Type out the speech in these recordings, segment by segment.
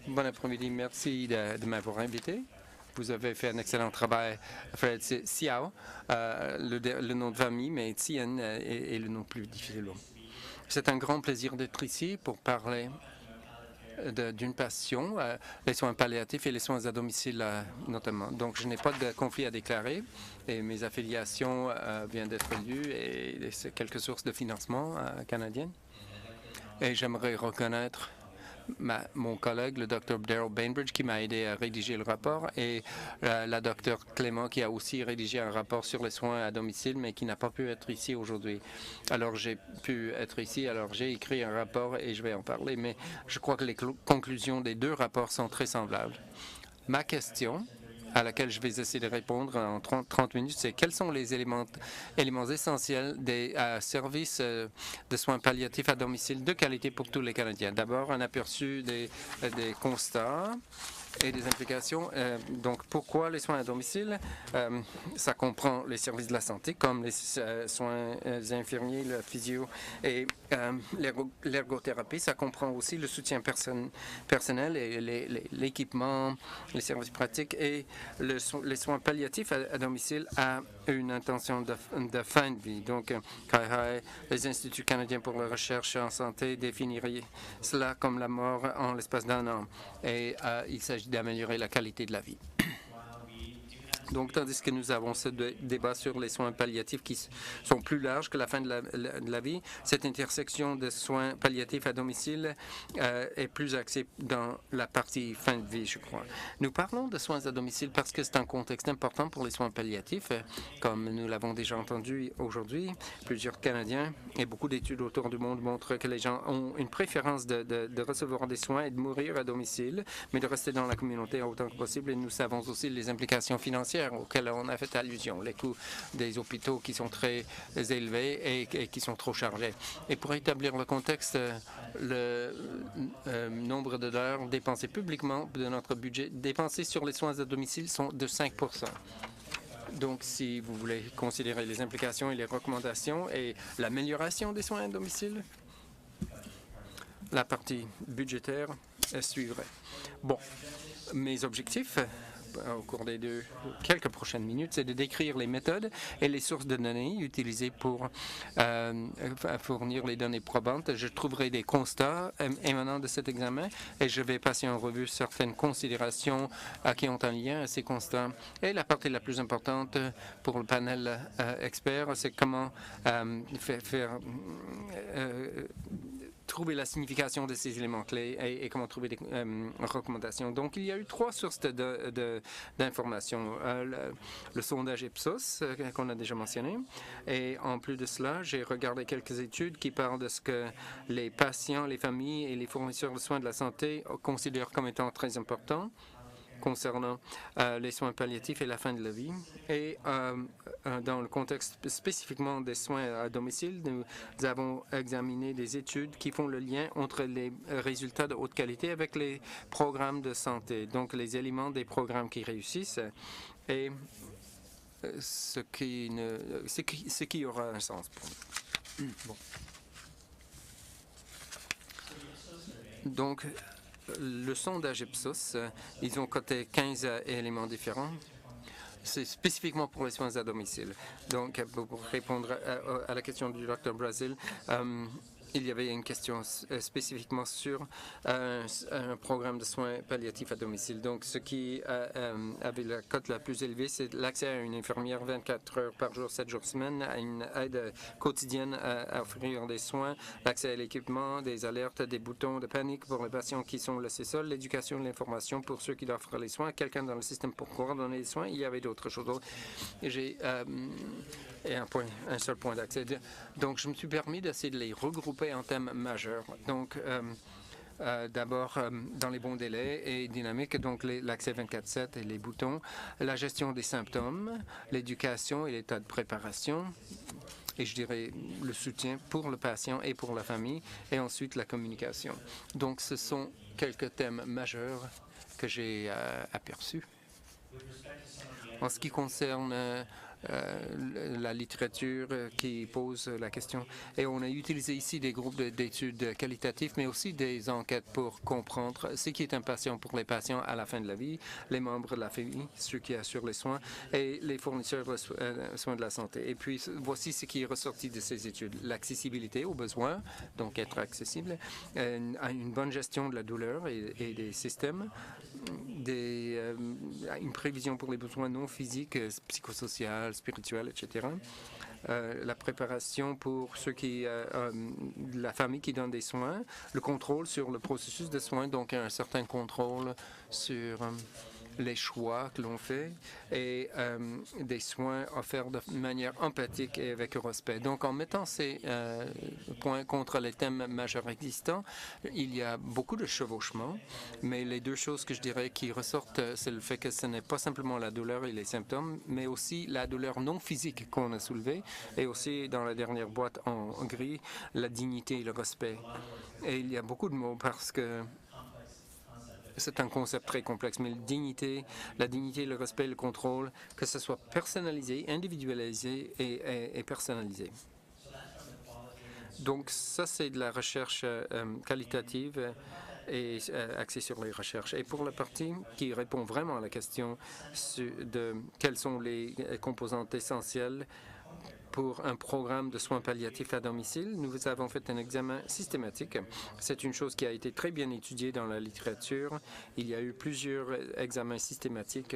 Bon après-midi. Merci de m'avoir invité. Vous avez fait un excellent travail. Fred Xiao, le nom de famille, mais Tien est le nom plus difficile. C'est un grand plaisir d'être ici pour parler d'une passion, les soins palliatifs et les soins à domicile notamment. Donc, je n'ai pas de conflit à déclarer et mes affiliations viennent d'être lues et c'est quelques sources de financement canadiennes. Et j'aimerais reconnaître mon collègue, le Dr. Daryl Bainbridge, qui m'a aidé à rédiger le rapport, et la Dr. Clément, qui a aussi rédigé un rapport sur les soins à domicile, mais qui n'a pas pu être ici aujourd'hui. Alors, j'ai pu être ici, alors j'ai écrit un rapport et je vais en parler, mais je crois que les conclusions des deux rapports sont très semblables. Ma question, à laquelle je vais essayer de répondre en 30 minutes, c'est quels sont les éléments essentiels des services de soins palliatifs à domicile de qualité pour tous les Canadiens. D'abord, un aperçu des constats et des implications. Donc, pourquoi les soins à domicile? Ça comprend les services de la santé, comme les soins infirmiers, la physio et l'ergothérapie. Ça comprend aussi le soutien personnel et l'équipement, les services pratiques et les soins palliatifs à domicile à une intention de fin de vie. Donc, les Instituts canadiens pour la recherche en santé définiraient cela comme la mort en l'espace d'un an. Et il s'agit d'améliorer la qualité de la vie. Donc, tandis que nous avons ce débat sur les soins palliatifs qui sont plus larges que la fin de la vie, cette intersection de soins palliatifs à domicile est plus axée dans la partie fin de vie, je crois. Nous parlons de soins à domicile parce que c'est un contexte important pour les soins palliatifs. Comme nous l'avons déjà entendu aujourd'hui, plusieurs Canadiens et beaucoup d'études autour du monde montrent que les gens ont une préférence de recevoir des soins et de mourir à domicile, mais de rester dans la communauté autant que possible. Et nous savons aussi les implications financières auxquels on a fait allusion, les coûts des hôpitaux qui sont très élevés et qui sont trop chargés. Et pour établir le contexte, le nombre de dollars dépensés publiquement de notre budget dépensés sur les soins à domicile sont de 5 %. Donc, si vous voulez considérer les implications et les recommandations et l'amélioration des soins à domicile, la partie budgétaire suivrait. Bon, mes objectifs au cours des quelques prochaines minutes, c'est de décrire les méthodes et les sources de données utilisées pour fournir les données probantes. Je trouverai des constats émanant de cet examen et je vais passer en revue certaines considérations qui ont un lien à ces constats. Et la partie la plus importante pour le panel expert, c'est comment trouver la signification de ces éléments clés et comment trouver des recommandations. Donc, il y a eu 3 sources d'informations. Le sondage Ipsos, qu'on a déjà mentionné. Et en plus de cela, j'ai regardé quelques études qui parlent de ce que les patients, les familles et les fournisseurs de soins de la santé considèrent comme étant très important concernant les soins palliatifs et la fin de la vie. Et dans le contexte spécifiquement des soins à domicile, nous avons examiné des études qui font le lien entre les résultats de haute qualité avec les programmes de santé, donc les éléments des programmes qui réussissent et ce qui aura un sens pour nous. Bon. Donc, le sondage Ipsos, ils ont coté 15 éléments différents. C'est spécifiquement pour les soins à domicile. Donc, pour répondre à la question du Dr. Brazil, il y avait une question spécifiquement sur un programme de soins palliatifs à domicile. Donc, ce qui avait la cote la plus élevée, c'est l'accès à une infirmière 24 heures par jour, 7 jours semaine, à une aide quotidienne à offrir des soins, l'accès à l'équipement, des alertes, des boutons de panique pour les patients qui sont laissés seuls, l'éducation et l'information pour ceux qui offrent les soins, quelqu'un dans le système pour coordonner les soins. Il y avait d'autres choses. J'ai un seul point d'accès. Donc, je me suis permis d'essayer de les regrouper en thèmes majeurs. Donc, d'abord, dans les bons délais et dynamiques, donc l'accès 24/7 et les boutons, la gestion des symptômes, l'éducation et l'état de préparation, et je dirais le soutien pour le patient et pour la famille, et ensuite la communication. Donc, ce sont quelques thèmes majeurs que j'ai aperçus. En ce qui concerne la littérature qui pose la question. Et on a utilisé ici des groupes d'études qualitatives, mais aussi des enquêtes pour comprendre ce qui est important pour les patients à la fin de la vie, les membres de la famille, ceux qui assurent les soins, et les fournisseurs de soins de la santé. Et puis, voici ce qui est ressorti de ces études. L'accessibilité aux besoins, donc être accessible, une bonne gestion de la douleur et des systèmes, une prévision pour les besoins non physiques, psychosociaux, spirituels, etc. La préparation pour ceux qui, la famille qui donne des soins, le contrôle sur le processus de soins, donc un certain contrôle sur les choix que l'on fait et des soins offerts de manière empathique et avec respect. Donc, en mettant ces points contre les thèmes majeurs existants, il y a beaucoup de chevauchements, mais les deux choses que je dirais qui ressortent, c'est le fait que ce n'est pas simplement la douleur et les symptômes, mais aussi la douleur non physique qu'on a soulevée, et aussi dans la dernière boîte en gris, la dignité et le respect. Et il y a beaucoup de mots parce que c'est un concept très complexe, mais la dignité, le respect, le contrôle, que ce soit personnalisé, individualisé et personnalisé. Donc ça, c'est de la recherche qualitative et axée sur les recherches. Et pour la partie qui répond vraiment à la question de quelles sont les composantes essentielles pour un programme de soins palliatifs à domicile, nous avons fait un examen systématique. C'est une chose qui a été très bien étudiée dans la littérature. Il y a eu plusieurs examens systématiques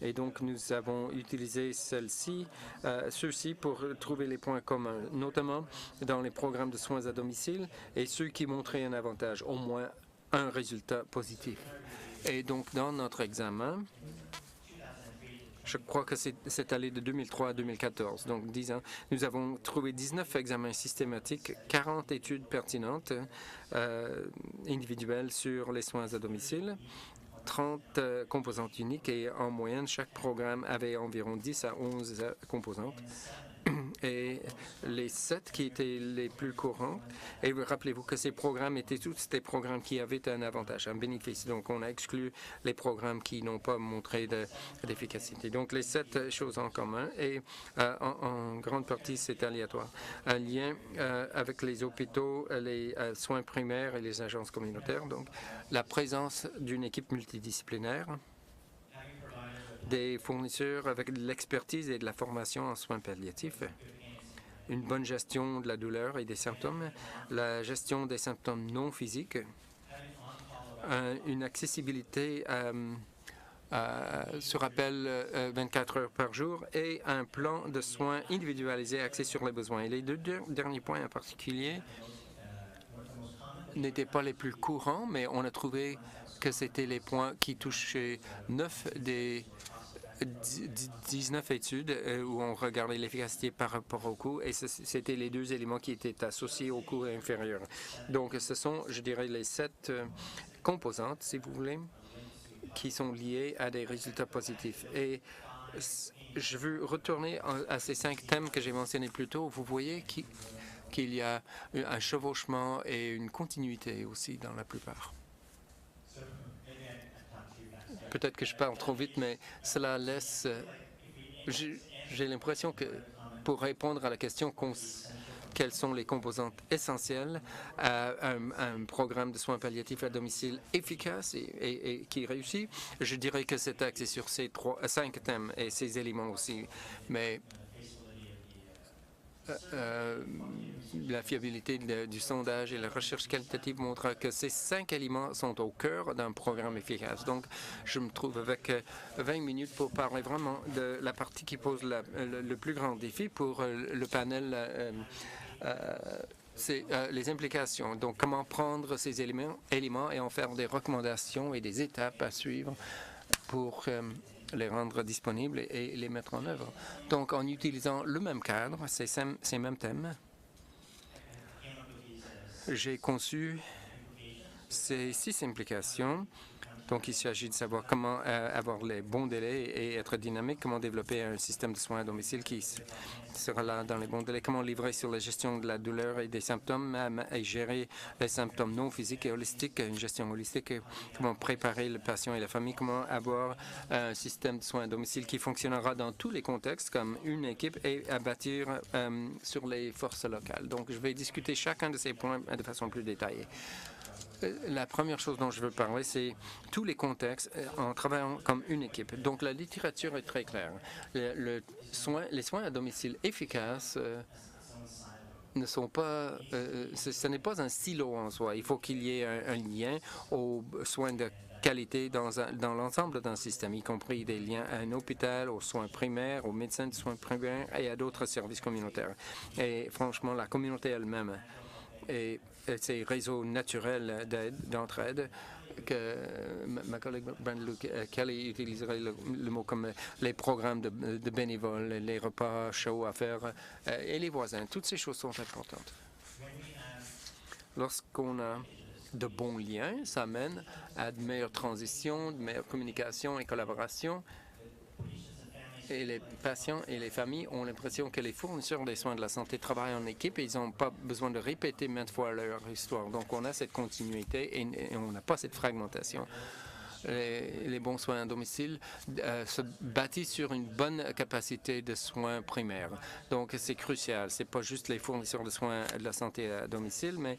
et donc nous avons utilisé ceux-ci pour trouver les points communs, notamment dans les programmes de soins à domicile et ceux qui montraient un avantage, au moins un résultat positif. Et donc dans notre examen, je crois que c'est allé de 2003 à 2014, donc 10 ans. Nous avons trouvé 19 examens systématiques, 40 études pertinentes individuelles sur les soins à domicile, 30 composantes uniques et en moyenne, chaque programme avait environ 10 à 11 composantes. Et les 7 qui étaient les plus courants, et rappelez-vous que ces programmes étaient tous des programmes qui avaient un avantage, un bénéfice. Donc, on a exclu les programmes qui n'ont pas montré d'efficacité. Donc, les 7 choses en commun, et en grande partie, c'est aléatoire. Un lien avec les hôpitaux, les soins primaires et les agences communautaires. Donc, la présence d'une équipe multidisciplinaire, des fournisseurs avec de l'expertise et de la formation en soins palliatifs, une bonne gestion de la douleur et des symptômes, la gestion des symptômes non physiques, une accessibilité sur appel 24 heures par jour et un plan de soins individualisé axé sur les besoins. Et les deux derniers points en particulier n'étaient pas les plus courants, mais on a trouvé que c'était les points qui touchaient 9 des 19 études où on regardait l'efficacité par rapport au coût et c'était les deux éléments qui étaient associés au coût inférieur. Donc, ce sont, je dirais, les 7 composantes, si vous voulez, qui sont liées à des résultats positifs. Et je veux retourner à ces 5 thèmes que j'ai mentionnés plus tôt. Vous voyez qu'il y a un chevauchement et une continuité aussi dans la plupart. Peut-être que je parle trop vite, mais cela laisse... J'ai l'impression que pour répondre à la question quelles sont les composantes essentielles à un programme de soins palliatifs à domicile efficace et qui réussit, je dirais que c'est axé sur ces 5 thèmes et ces éléments aussi. Mais la fiabilité du sondage et la recherche qualitative montrent que ces 5 éléments sont au cœur d'un programme efficace. Donc, je me trouve avec 20 minutes pour parler vraiment de la partie qui pose le plus grand défi pour le panel. C'est les implications. Donc, comment prendre ces éléments et en faire des recommandations et des étapes à suivre pour les rendre disponibles et les mettre en œuvre. Donc, en utilisant le même cadre, ces mêmes thèmes, j'ai conçu ces 6 implications Donc, il s'agit de savoir comment avoir les bons délais et être dynamique, comment développer un système de soins à domicile qui sera là dans les bons délais, comment livrer sur la gestion de la douleur et des symptômes et gérer les symptômes non physiques et holistiques, une gestion holistique, comment préparer le patient et la famille, comment avoir un système de soins à domicile qui fonctionnera dans tous les contextes comme une équipe et à bâtir sur les forces locales. Donc, je vais discuter chacun de ces points de façon plus détaillée. La première chose dont je veux parler, c'est tous les contextes en travaillant comme une équipe. Donc, la littérature est très claire. Les soins à domicile efficaces ne sont pas, ce n'est pas un silo en soi. Il faut qu'il y ait un lien aux soins de qualité dans l'ensemble d'un système, y compris des liens à un hôpital, aux soins primaires, aux médecins de soins primaires et à d'autres services communautaires. Et franchement, la communauté elle-même et ces réseaux naturels d'entraide que ma collègue Brenda Kelly utiliserait le mot comme les programmes de bénévoles, les repas chauds à faire et les voisins. Toutes ces choses sont importantes. Lorsqu'on a de bons liens, ça mène à de meilleures transitions, de meilleures communications et collaborations. Et les patients et les familles ont l'impression que les fournisseurs des soins de la santé travaillent en équipe et ils n'ont pas besoin de répéter maintes fois leur histoire. Donc, on a cette continuité et on n'a pas cette fragmentation. Les bons soins à domicile se bâtissent sur une bonne capacité de soins primaires. Donc, c'est crucial. Ce n'est pas juste les fournisseurs de soins de la santé à domicile, mais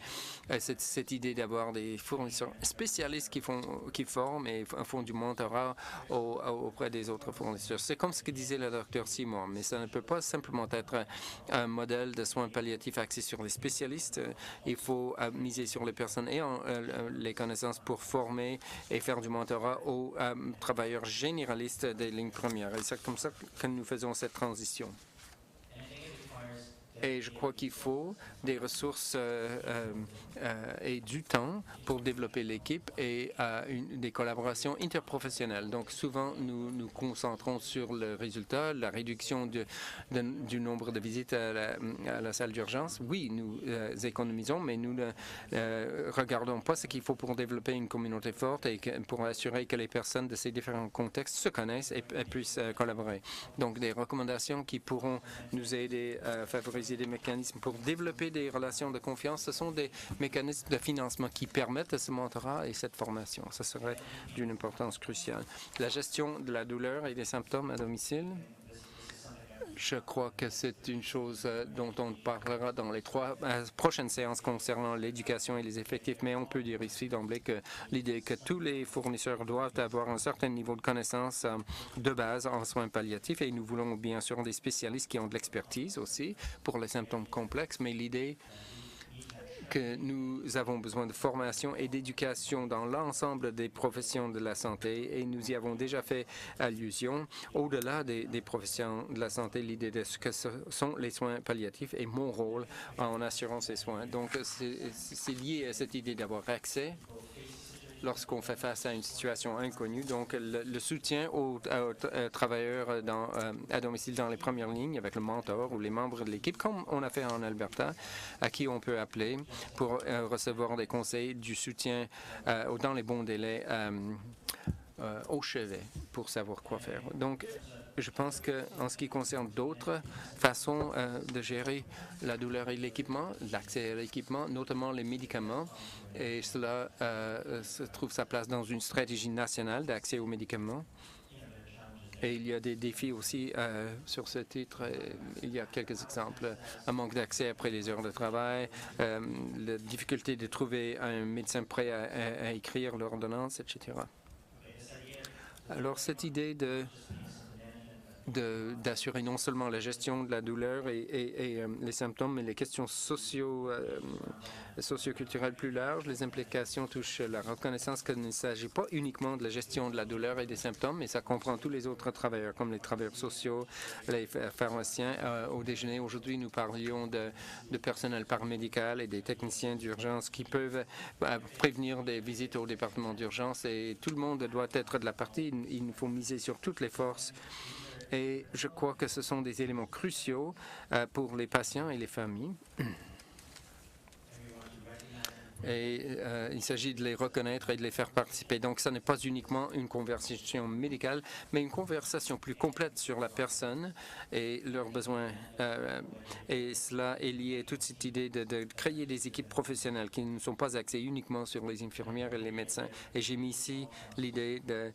cette idée d'avoir des fournisseurs spécialistes qui forment et font du mentorat auprès des autres fournisseurs. C'est comme ce que disait le docteur Simon, mais ça ne peut pas simplement être un modèle de soins palliatifs axé sur les spécialistes. Il faut miser sur les personnes ayant les connaissances pour former et faire du mentorat aux travailleurs généralistes des lignes premières. Et c'est comme ça que nous faisons cette transition. Et je crois qu'il faut des ressources et du temps pour développer l'équipe et des collaborations interprofessionnelles. Donc, souvent, nous nous concentrons sur le résultat, la réduction du nombre de visites à la salle d'urgence. Oui, nous économisons, mais nous ne regardons pas ce qu'il faut pour développer une communauté forte et pour assurer que les personnes de ces différents contextes se connaissent et puissent collaborer. Donc, des recommandations qui pourront nous aider à favoriser des mécanismes pour développer des relations de confiance. Ce sont des mécanismes de financement qui permettent ce mentorat et cette formation. Ce serait d'une importance cruciale. La gestion de la douleur et des symptômes à domicile. Je crois que c'est une chose dont on parlera dans les 3 prochaines séances concernant l'éducation et les effectifs, mais on peut dire ici d'emblée que l'idée que tous les fournisseurs doivent avoir un certain niveau de connaissance de base en soins palliatifs, et nous voulons bien sûr des spécialistes qui ont de l'expertise aussi pour les symptômes complexes, mais l'idée que nous avons besoin de formation et d'éducation dans l'ensemble des professions de la santé et nous y avons déjà fait allusion. Au-delà des professions de la santé, l'idée de ce que sont les soins palliatifs et mon rôle en assurant ces soins. Donc, c'est lié à cette idée d'avoir accès lorsqu'on fait face à une situation inconnue. Donc, le soutien aux travailleurs à domicile dans les premières lignes avec le mentor ou les membres de l'équipe, comme on a fait en Alberta, à qui on peut appeler pour recevoir des conseils, du soutien dans les bons délais au chevet pour savoir quoi faire. Donc, je pense qu'en ce qui concerne d'autres façons de gérer la douleur et l'équipement, l'accès à l'équipement, notamment les médicaments, et cela se trouve sa place dans une stratégie nationale d'accès aux médicaments. Et il y a des défis aussi sur ce titre. Il y a quelques exemples. Un manque d'accès après les heures de travail, la difficulté de trouver un médecin prêt à écrire l'ordonnance, etc. Alors, cette idée d'assurer non seulement la gestion de la douleur et les symptômes, mais les questions socioculturelles plus larges. Les implications touchent la reconnaissance qu'il ne s'agit pas uniquement de la gestion de la douleur et des symptômes, mais ça comprend tous les autres travailleurs, comme les travailleurs sociaux, les pharmaciens. Au déjeuner, aujourd'hui, nous parlions de personnel paramédical et des techniciens d'urgence qui peuvent prévenir des visites au département d'urgence et tout le monde doit être de la partie. Il nous faut miser sur toutes les forces. Et je crois que ce sont des éléments cruciaux pour les patients et les familles. Et il s'agit de les reconnaître et de les faire participer. Donc, ce n'est pas uniquement une conversation médicale, mais une conversation plus complète sur la personne et leurs besoins. Et cela est lié à toute cette idée de créer des équipes professionnelles qui ne sont pas axées uniquement sur les infirmières et les médecins. Et j'ai mis ici l'idée de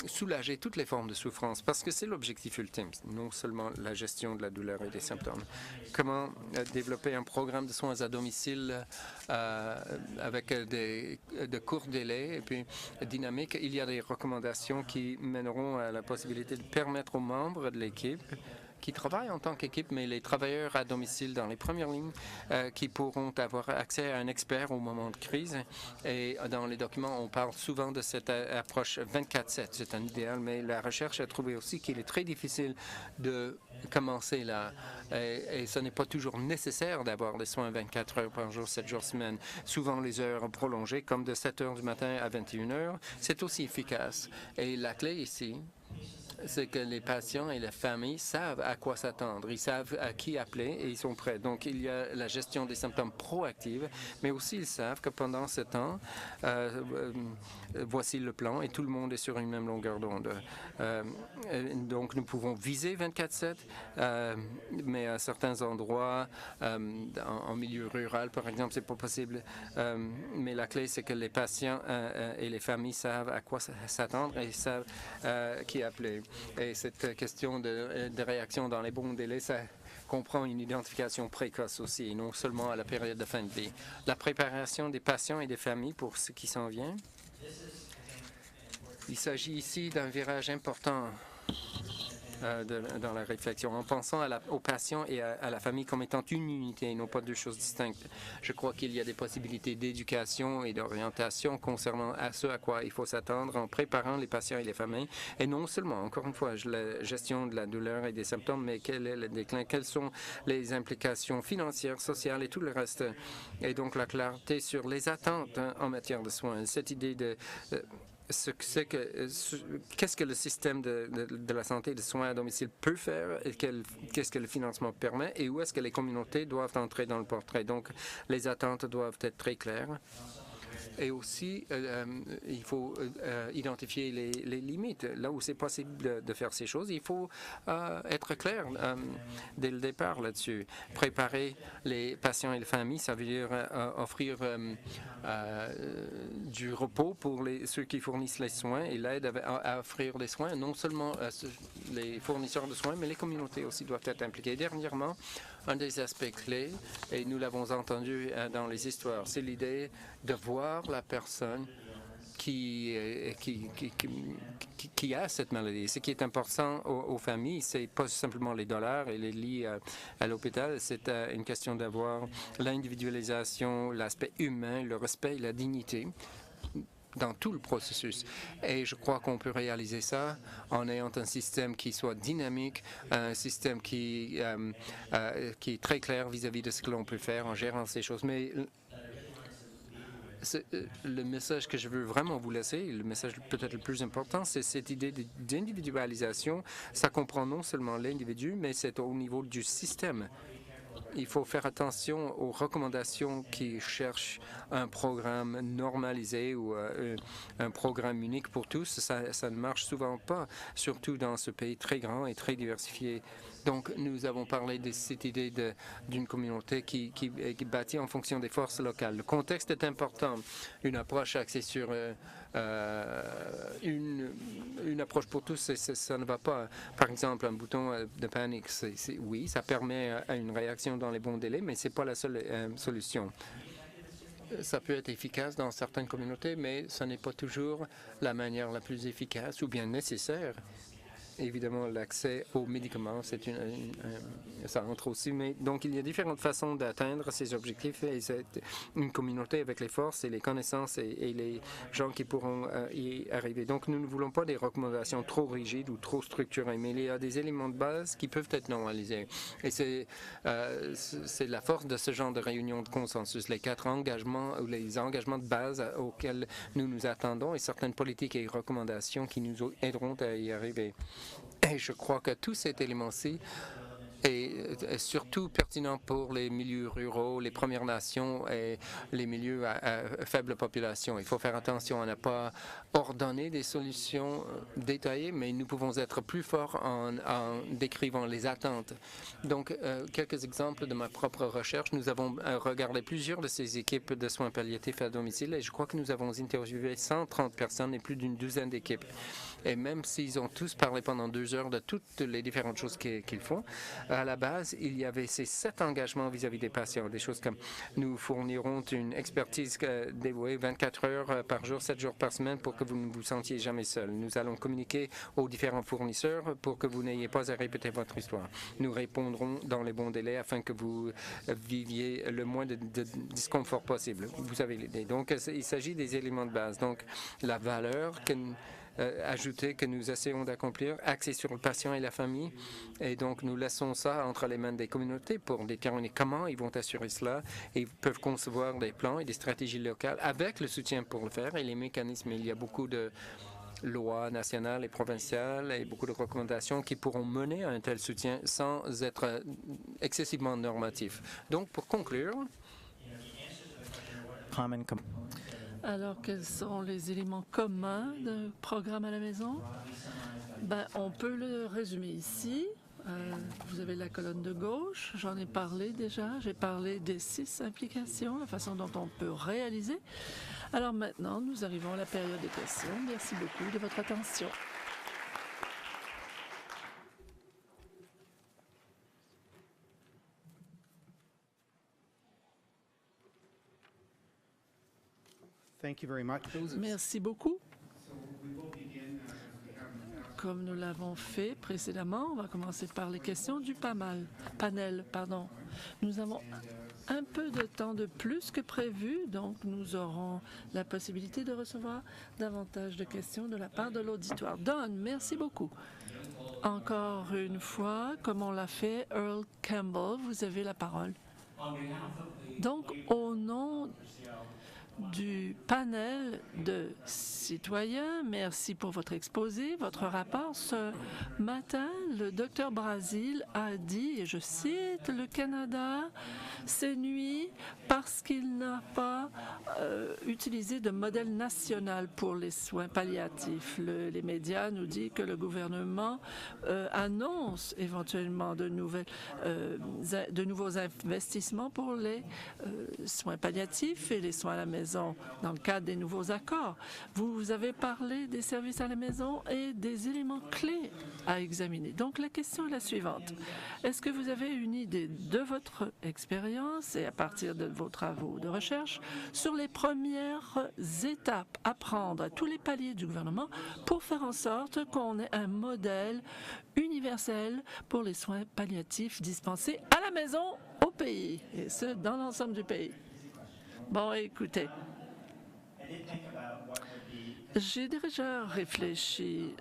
soulager toutes les formes de souffrance, parce que c'est l'objectif ultime, non seulement la gestion de la douleur et des symptômes. Comment développer un programme de soins à domicile avec de courts délais et puis dynamique. Il y a des recommandations qui mèneront à la possibilité de permettre aux membres de l'équipe qui travaillent en tant qu'équipe, mais les travailleurs à domicile dans les premières lignes qui pourront avoir accès à un expert au moment de crise. Et dans les documents, on parle souvent de cette approche 24/7. C'est un idéal, mais la recherche a trouvé aussi qu'il est très difficile de commencer là. Et ce n'est pas toujours nécessaire d'avoir des soins 24 heures par jour, 7 jours semaine. Souvent, les heures prolongées, comme de 7 heures du matin à 21 heures, c'est aussi efficace. Et la clé ici, c'est que les patients et la famille savent à quoi s'attendre, ils savent à qui appeler et ils sont prêts. Donc, il y a la gestion des symptômes proactive, mais aussi ils savent que pendant ce temps, voici le plan et tout le monde est sur une même longueur d'onde. Donc, nous pouvons viser 24/7, mais à certains endroits, en milieu rural, par exemple, c'est pas possible. Mais la clé, c'est que les patients et les familles savent à quoi s'attendre et savent qui appeler. Et cette question de réaction dans les bons délais, ça comprend une identification précoce aussi, et non seulement à la période de fin de vie. La préparation des patients et des familles pour ce qui s'en vient. Il s'agit ici d'un virage important dans la réflexion, en pensant aux patients et à la famille comme étant une unité et non pas deux choses distinctes. Je crois qu'il y a des possibilités d'éducation et d'orientation concernant ce à quoi il faut s'attendre en préparant les patients et les familles, et non seulement, encore une fois, la gestion de la douleur et des symptômes, mais quel est le déclin, quelles sont les implications financières, sociales et tout le reste. Et donc la clarté sur les attentes en matière de soins. Cette idée de qu'est-ce que le système de la santé et des soins à domicile peut faire et qu'est-ce que le financement permet et où est-ce que les communautés doivent entrer dans le portrait. Donc, les attentes doivent être très claires. Et aussi, il faut identifier les limites. Là où c'est possible de faire ces choses, il faut être clair dès le départ là-dessus. Préparer les patients et les familles, ça veut dire offrir du repos pour ceux qui fournissent les soins et l'aide à offrir des soins. Non seulement les fournisseurs de soins, mais les communautés aussi doivent être impliquées. Dernièrement, un des aspects clés, et nous l'avons entendu dans les histoires, c'est l'idée de voir la personne qui a cette maladie. Ce qui est important aux familles, c'est pas simplement les dollars et les lits à l'hôpital, c'est une question d'avoir l'individualisation, l'aspect humain, le respect et la dignité dans tout le processus. Et je crois qu'on peut réaliser ça en ayant un système qui soit dynamique, un système qui est très clair vis-à-vis de ce que l'on peut faire en gérant ces choses. Mais le message que je veux vraiment vous laisser, le message peut-être le plus important, c'est cette idée d'individualisation. Ça comprend non seulement l'individu, mais c'est au niveau du système. Il faut faire attention aux recommandations qui cherchent un programme normalisé ou un programme unique pour tous. Ça ne marche souvent pas, surtout dans ce pays très grand et très diversifié. Donc, nous avons parlé de cette idée d'une communauté qui bâtit en fonction des forces locales. Le contexte est important. Une approche axée sur une approche pour tous, ça ne va pas. Par exemple, un bouton de panique, oui, ça permet à une réaction dans les bons délais, mais ce n'est pas la seule solution. Ça peut être efficace dans certaines communautés, mais ce n'est pas toujours la manière la plus efficace ou bien nécessaire. Évidemment, l'accès aux médicaments, ça entre aussi. Mais donc, il y a différentes façons d'atteindre ces objectifs et c'est une communauté avec les forces et les connaissances et les gens qui pourront y arriver. Donc, nous ne voulons pas des recommandations trop rigides ou trop structurées, mais il y a des éléments de base qui peuvent être normalisés. Et c'est la force de ce genre de réunion de consensus, les 4 engagements ou les engagements de base auxquels nous nous attendons et certaines politiques et recommandations qui nous aideront à y arriver. Et je crois que tout cet élément-ci est surtout pertinent pour les milieux ruraux, les Premières Nations et les milieux à faible population. Il faut faire attention à ne pas ordonner des solutions détaillées, mais nous pouvons être plus forts en décrivant les attentes. Donc, quelques exemples de ma propre recherche. Nous avons regardé plusieurs de ces équipes de soins palliatifs à domicile et je crois que nous avons interviewé 130 personnes et plus d'une douzaine d'équipes. Et même s'ils ont tous parlé pendant 2 heures de toutes les différentes choses qu'ils font, à la base, il y avait ces 7 engagements vis-à-vis des patients. Des choses comme nous fournirons une expertise dévouée 24 heures par jour, 7 jours par semaine pour que vous ne vous sentiez jamais seul. Nous allons communiquer aux différents fournisseurs pour que vous n'ayez pas à répéter votre histoire. Nous répondrons dans les bons délais afin que vous viviez le moins de disconfort possible. Vous avez l'idée. Donc, il s'agit des éléments de base. Donc, la valeur ajoutée que nous essayons d'accomplir, axée sur le patient et la famille. Et donc, nous laissons ça entre les mains des communautés pour déterminer comment ils vont assurer cela. Et ils peuvent concevoir des plans et des stratégies locales avec le soutien pour le faire et les mécanismes. Il y a beaucoup de lois nationales et provinciales et beaucoup de recommandations qui pourront mener à un tel soutien sans être excessivement normatif. Donc, pour conclure, alors, quels sont les éléments communs d'un programme à la maison? On peut le résumer ici. Vous avez la colonne de gauche, j'en ai parlé déjà. J'ai parlé des 6 implications, la façon dont on peut réaliser. Alors maintenant, nous arrivons à la période des questions. Merci beaucoup de votre attention. Merci beaucoup. Comme nous l'avons fait précédemment, on va commencer par les questions du panel. Nous avons un peu de temps de plus que prévu, donc nous aurons la possibilité de recevoir davantage de questions de la part de l'auditoire. Don, merci beaucoup. Encore une fois, comme on l'a fait, Earl Campbell, vous avez la parole. Donc, au nom du panel de citoyens, merci pour votre exposé, votre rapport. Ce matin, le Dr Brazil a dit, et je cite, « Le Canada s'ennuie parce qu'il n'a pas utilisé de modèle national pour les soins palliatifs. » Les médias nous disent que le gouvernement annonce éventuellement de nouveaux investissements pour les soins palliatifs et les soins à la maison dans le cadre des nouveaux accords. Vous avez parlé des services à la maison et des éléments clés à examiner. Donc, la question est la suivante. Est-ce que vous avez une idée de votre expérience et à partir de vos travaux de recherche sur les premières étapes à prendre à tous les paliers du gouvernement pour faire en sorte qu'on ait un modèle universel pour les soins palliatifs dispensés à la maison au pays, et ce, dans l'ensemble du pays? Bon, écoutez, j'ai déjà réfléchi.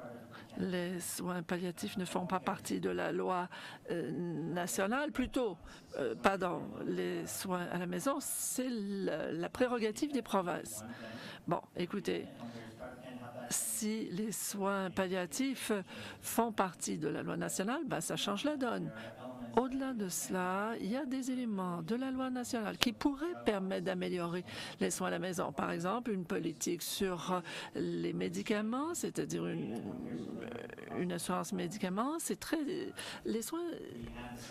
Les soins palliatifs ne font pas partie de la loi nationale, les soins à la maison, c'est la prérogative des provinces. Bon, écoutez, si les soins palliatifs font partie de la loi nationale, ça change la donne. Au-delà de cela, il y a des éléments de la loi nationale qui pourraient permettre d'améliorer les soins à la maison. Par exemple, une politique sur les médicaments, c'est-à-dire une assurance médicaments. Les soins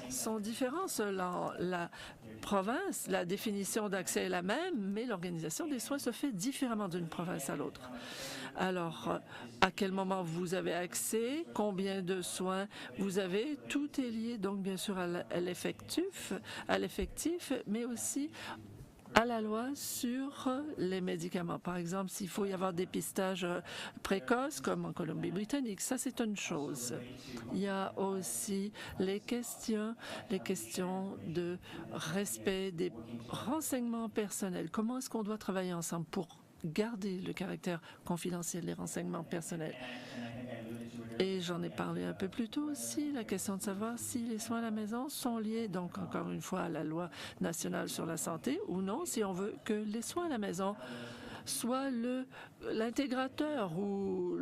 sont différents selon la province. La définition d'accès est la même, mais l'organisation des soins se fait différemment d'une province à l'autre. Alors, à quel moment vous avez accès, combien de soins vous avez, tout est lié donc bien sûr à l'effectif, mais aussi à la loi sur les médicaments. Par exemple, s'il faut y avoir dépistage précoce, comme en Colombie-Britannique, ça c'est une chose. Il y a aussi les questions de respect des renseignements personnels. Comment est-ce qu'on doit travailler ensemble pour garder le caractère confidentiel des renseignements personnels? Et j'en ai parlé un peu plus tôt aussi, la question de savoir si les soins à la maison sont liés, donc encore une fois, à la loi nationale sur la santé ou non, si on veut que les soins à la maison soit l'intégrateur ou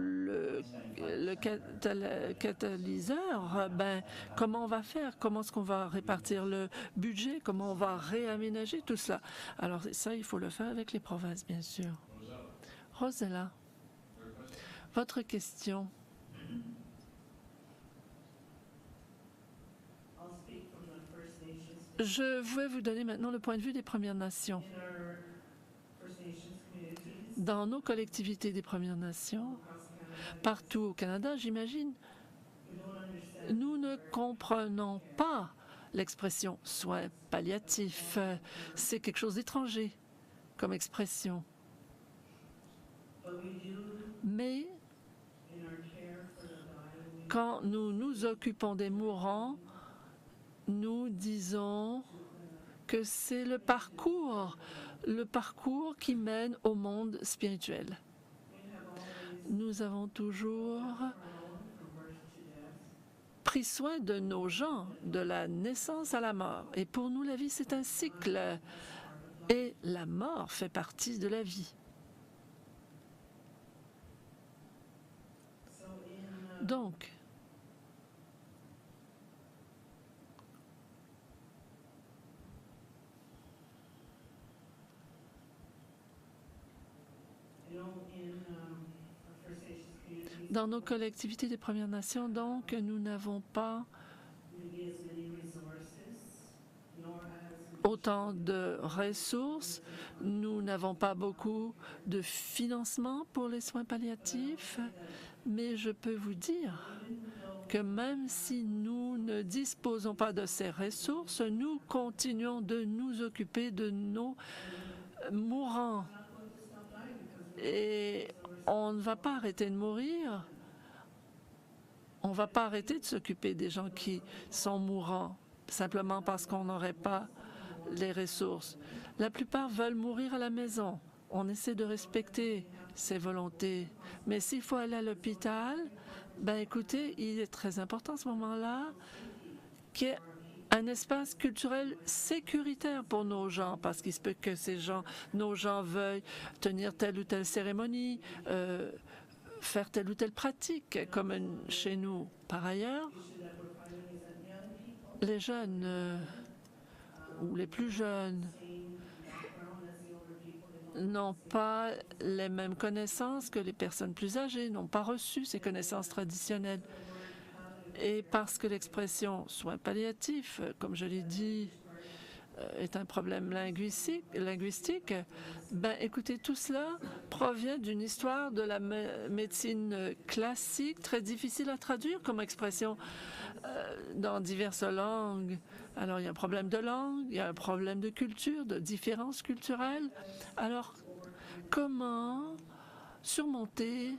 catalyseur, ben, comment on va faire? Comment est-ce qu'on va répartir le budget? Comment on va réaménager tout cela? Alors ça, il faut le faire avec les provinces, bien sûr. Rosella, votre question. Je vais vous donner maintenant le point de vue des Premières Nations. Dans nos collectivités des Premières Nations, partout au Canada, j'imagine, nous ne comprenons pas l'expression « soins palliatifs ». C'est quelque chose d'étranger comme expression. Mais quand nous nous occupons des mourants, nous disons que c'est le parcours qui mène au monde spirituel. Nous avons toujours pris soin de nos gens, de la naissance à la mort. Et pour nous, la vie, c'est un cycle. Et la mort fait partie de la vie. Donc, dans nos collectivités des Premières Nations, donc, nous n'avons pas autant de ressources, nous n'avons pas beaucoup de financement pour les soins palliatifs, mais je peux vous dire que même si nous ne disposons pas de ces ressources, nous continuons de nous occuper de nos mourants. Et on ne va pas arrêter de mourir. On ne va pas arrêter de s'occuper des gens qui sont mourants, simplement parce qu'on n'aurait pas les ressources. La plupart veulent mourir à la maison. On essaie de respecter ses volontés. Mais s'il faut aller à l'hôpital, ben écoutez, il est très important à ce moment-là qu'il y ait un espace culturel sécuritaire pour nos gens, parce qu'il se peut que nos gens veuillent tenir telle ou telle cérémonie, faire telle ou telle pratique, comme chez nous. Par ailleurs, les jeunes ou les plus jeunes n'ont pas les mêmes connaissances que les personnes plus âgées, n'ont pas reçu ces connaissances traditionnelles. Et parce que l'expression « soins palliatifs », comme je l'ai dit, est un problème linguistique, ben écoutez, tout cela provient d'une histoire de la médecine classique, très difficile à traduire comme expression dans diverses langues. Alors, il y a un problème de langue, il y a un problème de culture, de différences culturelles. Alors, comment surmonter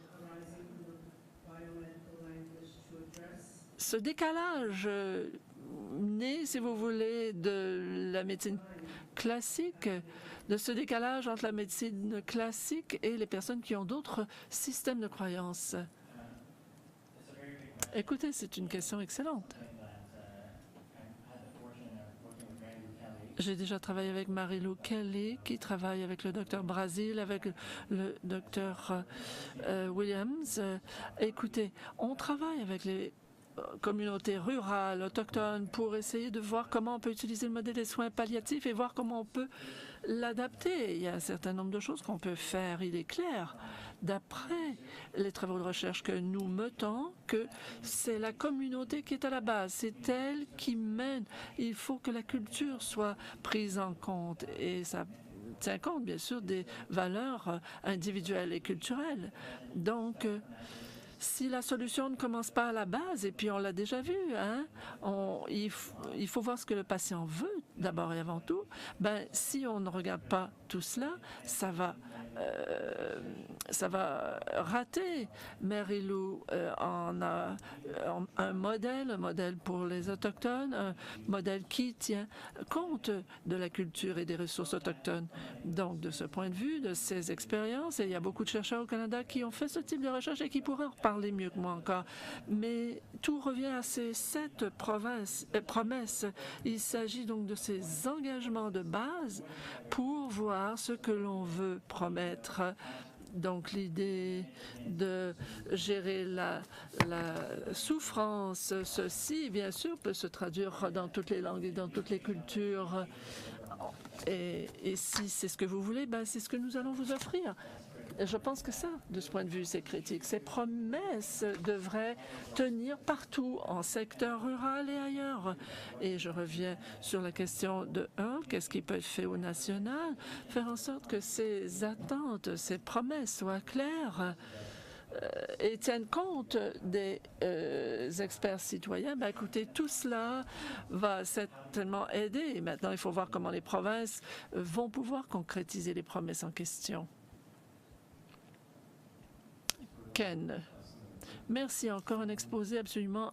ce décalage né, si vous voulez, de la médecine classique, de ce décalage entre la médecine classique et les personnes qui ont d'autres systèmes de croyances? Écoutez, c'est une question excellente. J'ai déjà travaillé avec Mary-Lou Kelly, qui travaille avec le Dr Brazil, avec le Dr Williams. Écoutez, on travaille avec les communautés rurales, autochtones, pour essayer de voir comment on peut utiliser le modèle des soins palliatifs et voir comment on peut l'adapter. Il y a un certain nombre de choses qu'on peut faire, il est clair. D'après les travaux de recherche que nous menons, que c'est la communauté qui est à la base, c'est elle qui mène. Il faut que la culture soit prise en compte et ça tient compte, bien sûr, des valeurs individuelles et culturelles. Donc, si la solution ne commence pas à la base, et puis on l'a déjà vu, hein, il faut voir ce que le patient veut, d'abord et avant tout. Ben, si on ne regarde pas tout cela, ça va rater. Mary-Lou en a un modèle pour les Autochtones, un modèle qui tient compte de la culture et des ressources autochtones. Donc, de ce point de vue, de ces expériences, et il y a beaucoup de chercheurs au Canada qui ont fait ce type de recherche et qui pourraient en parler mieux que moi encore. Mais tout revient à ces 7 promesses. Il s'agit donc de ces engagements de base pour voir ce que l'on veut promettre Donc l'idée de gérer la souffrance, ceci, bien sûr, peut se traduire dans toutes les langues et dans toutes les cultures. Et si c'est ce que vous voulez, ben, c'est ce que nous allons vous offrir. Et je pense que ça, de ce point de vue, c'est critique. Ces promesses devraient tenir partout, en secteur rural et ailleurs. Et je reviens sur la question de Earl, qu'est-ce qui peut être fait au national? Faire en sorte que ces attentes, ces promesses soient claires et tiennent compte des experts citoyens. Ben, écoutez, tout cela va certainement aider. Et maintenant, il faut voir comment les provinces vont pouvoir concrétiser les promesses en question. Ken. Merci. Encore un exposé absolument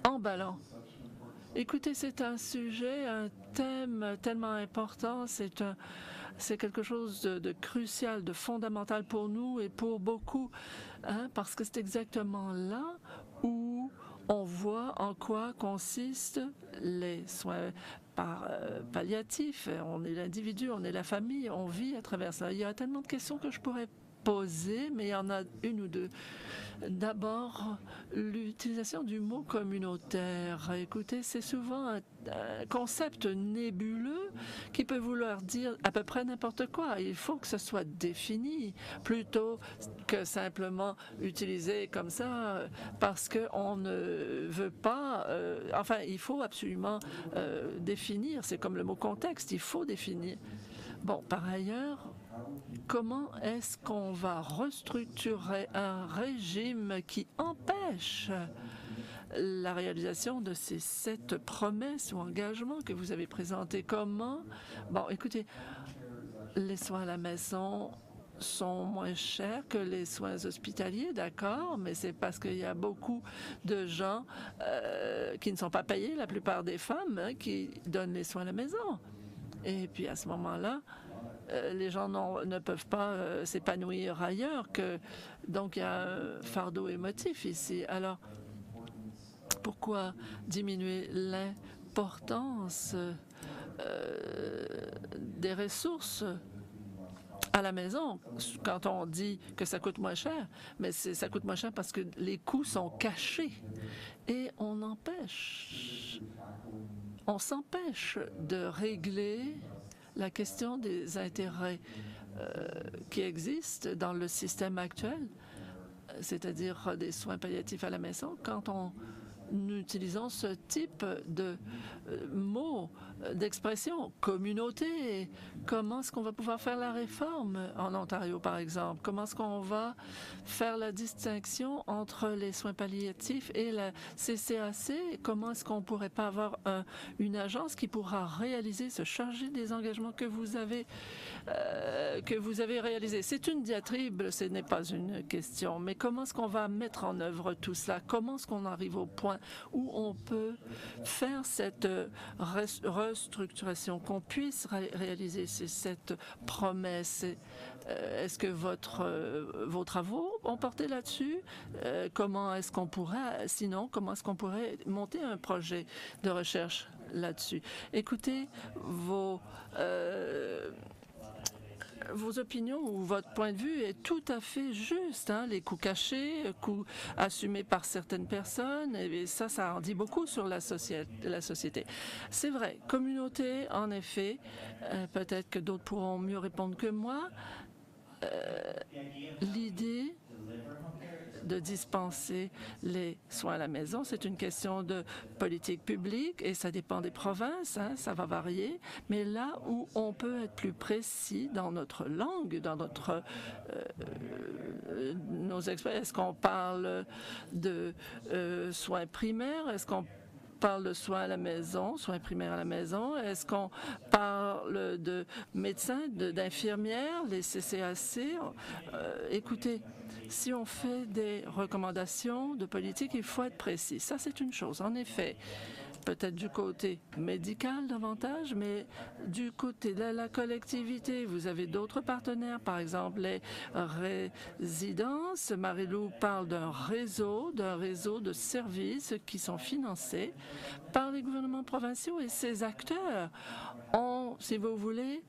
emballant. Écoutez, c'est un sujet, un thème tellement important. C'est quelque chose de crucial, de fondamental pour nous et pour beaucoup, hein, parce que c'est exactement là où on voit en quoi consistent les soins palliatifs. On est l'individu, on est la famille, on vit à travers ça. Il y a tellement de questions que je pourrais poser, mais il y en a une ou deux. D'abord, l'utilisation du mot communautaire. Écoutez, c'est souvent un concept nébuleux qui peut vouloir dire à peu près n'importe quoi. Il faut que ce soit défini plutôt que simplement utilisé comme ça parce qu'on ne veut pas... enfin, il faut absolument définir. C'est comme le mot contexte, il faut définir. Bon, par ailleurs, comment est-ce qu'on va restructurer un régime qui empêche la réalisation de ces 7 promesses ou engagements que vous avez présentés? Comment? Bon, écoutez, les soins à la maison sont moins chers que les soins hospitaliers, d'accord, mais c'est parce qu'il y a beaucoup de gens qui ne sont pas payés, la plupart des femmes, hein, qui donnent les soins à la maison. Et puis à ce moment-là, les gens ne peuvent pas s'épanouir ailleurs. Donc il y a un fardeau émotif ici. Alors, pourquoi diminuer l'importance des ressources à la maison quand on dit que ça coûte moins cher? Mais ça coûte moins cher parce que les coûts sont cachés et on s'empêche de régler la question des intérêts qui existent dans le système actuel, c'est-à-dire des soins palliatifs à la maison, quand nous utilisons ce type de mots, d'expression, communauté. Comment est-ce qu'on va pouvoir faire la réforme en Ontario, par exemple? Comment est-ce qu'on va faire la distinction entre les soins palliatifs et la CCAC? Comment est-ce qu'on pourrait pas avoir une agence qui pourra réaliser, se charger des engagements que vous avez réalisés? C'est une diatribe, ce n'est pas une question, mais comment est-ce qu'on va mettre en œuvre tout cela? Comment est-ce qu'on arrive au point où on peut faire cette restructuration, qu'on puisse réaliser ces 7 promesses? Est-ce que vos travaux ont porté là-dessus? Comment est-ce qu'on pourrait, sinon, comment est-ce qu'on pourrait monter un projet de recherche là-dessus? Écoutez, vos opinions ou votre point de vue est tout à fait juste. Hein? Les coûts cachés, coûts assumés par certaines personnes, et ça en dit beaucoup sur la société. C'est vrai, communauté, en effet, peut-être que d'autres pourront mieux répondre que moi. L'idée de dispenser les soins à la maison, c'est une question de politique publique et ça dépend des provinces, hein, ça va varier. Mais là où on peut être plus précis dans notre langue, dans nos expressions, est-ce qu'on parle de soins primaires? Est-ce qu'on parle de soins à la maison, soins primaires à la maison? Est-ce qu'on parle de médecins, d'infirmières, les CCAC? Écoutez, si on fait des recommandations de politique, il faut être précis. Ça, c'est une chose. En effet, peut-être du côté médical davantage, mais du côté de la collectivité, vous avez d'autres partenaires, par exemple les résidences. Marie-Lou parle d'un réseau de services qui sont financés par les gouvernements provinciaux et ces acteurs ont, si vous voulez,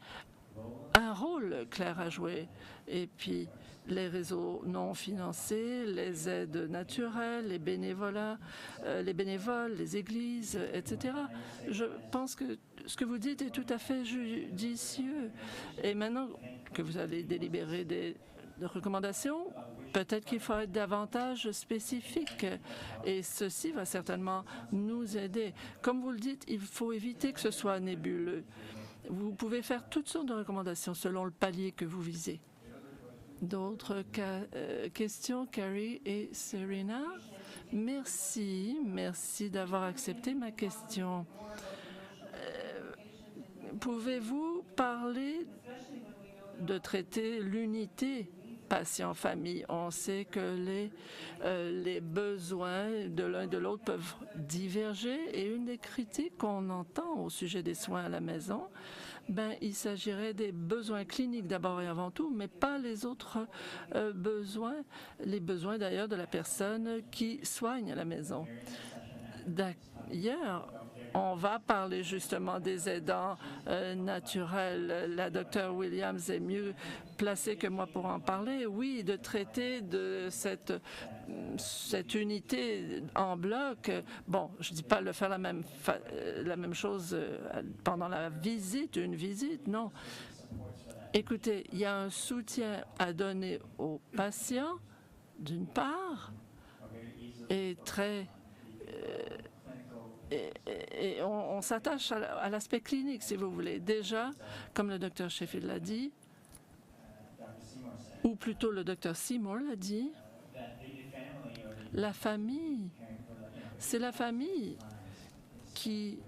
un rôle clair à jouer. Et puis, les réseaux non financés, les aides naturelles, les bénévoles, les églises, etc. Je pense que ce que vous dites est tout à fait judicieux. Et maintenant que vous allez délibérer des recommandations, peut-être qu'il faut être davantage spécifique et ceci va certainement nous aider. Comme vous le dites, il faut éviter que ce soit nébuleux. Vous pouvez faire toutes sortes de recommandations selon le palier que vous visez. D'autres questions, Carrie et Serena? Merci d'avoir accepté ma question. Pouvez-vous parler de traiter l'unité patient-famille? On sait que les besoins de l'un et de l'autre peuvent diverger et une des critiques qu'on entend au sujet des soins à la maison, il s'agirait des besoins cliniques d'abord et avant tout, mais pas les autres besoins, les besoins d'ailleurs de la personne qui soigne à la maison. D'ailleurs, on va parler justement des aidants naturels. La docteure Williams est mieux placée que moi pour en parler. Oui, de traiter de cette unité en bloc. Bon, je ne dis pas de faire la même chose pendant la visite, une visite, non. Écoutez, il y a un soutien à donner aux patients, d'une part, et très... Et on s'attache à l'aspect clinique, si vous voulez. Déjà, comme le docteur Sheffield l'a dit, ou plutôt le docteur Seymour l'a dit, la famille, c'est la famille qui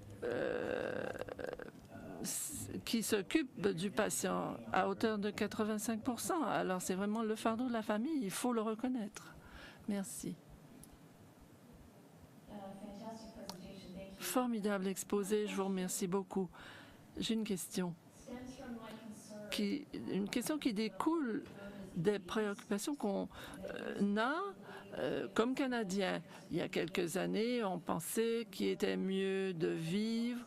s'occupe du patient à hauteur de 85%. Alors, c'est vraiment le fardeau de la famille, il faut le reconnaître. Merci. Formidable exposé, je vous remercie beaucoup. J'ai une question. Une question qui découle des préoccupations qu'on a comme Canadiens. Il y a quelques années, on pensait qu'il était mieux de vivre.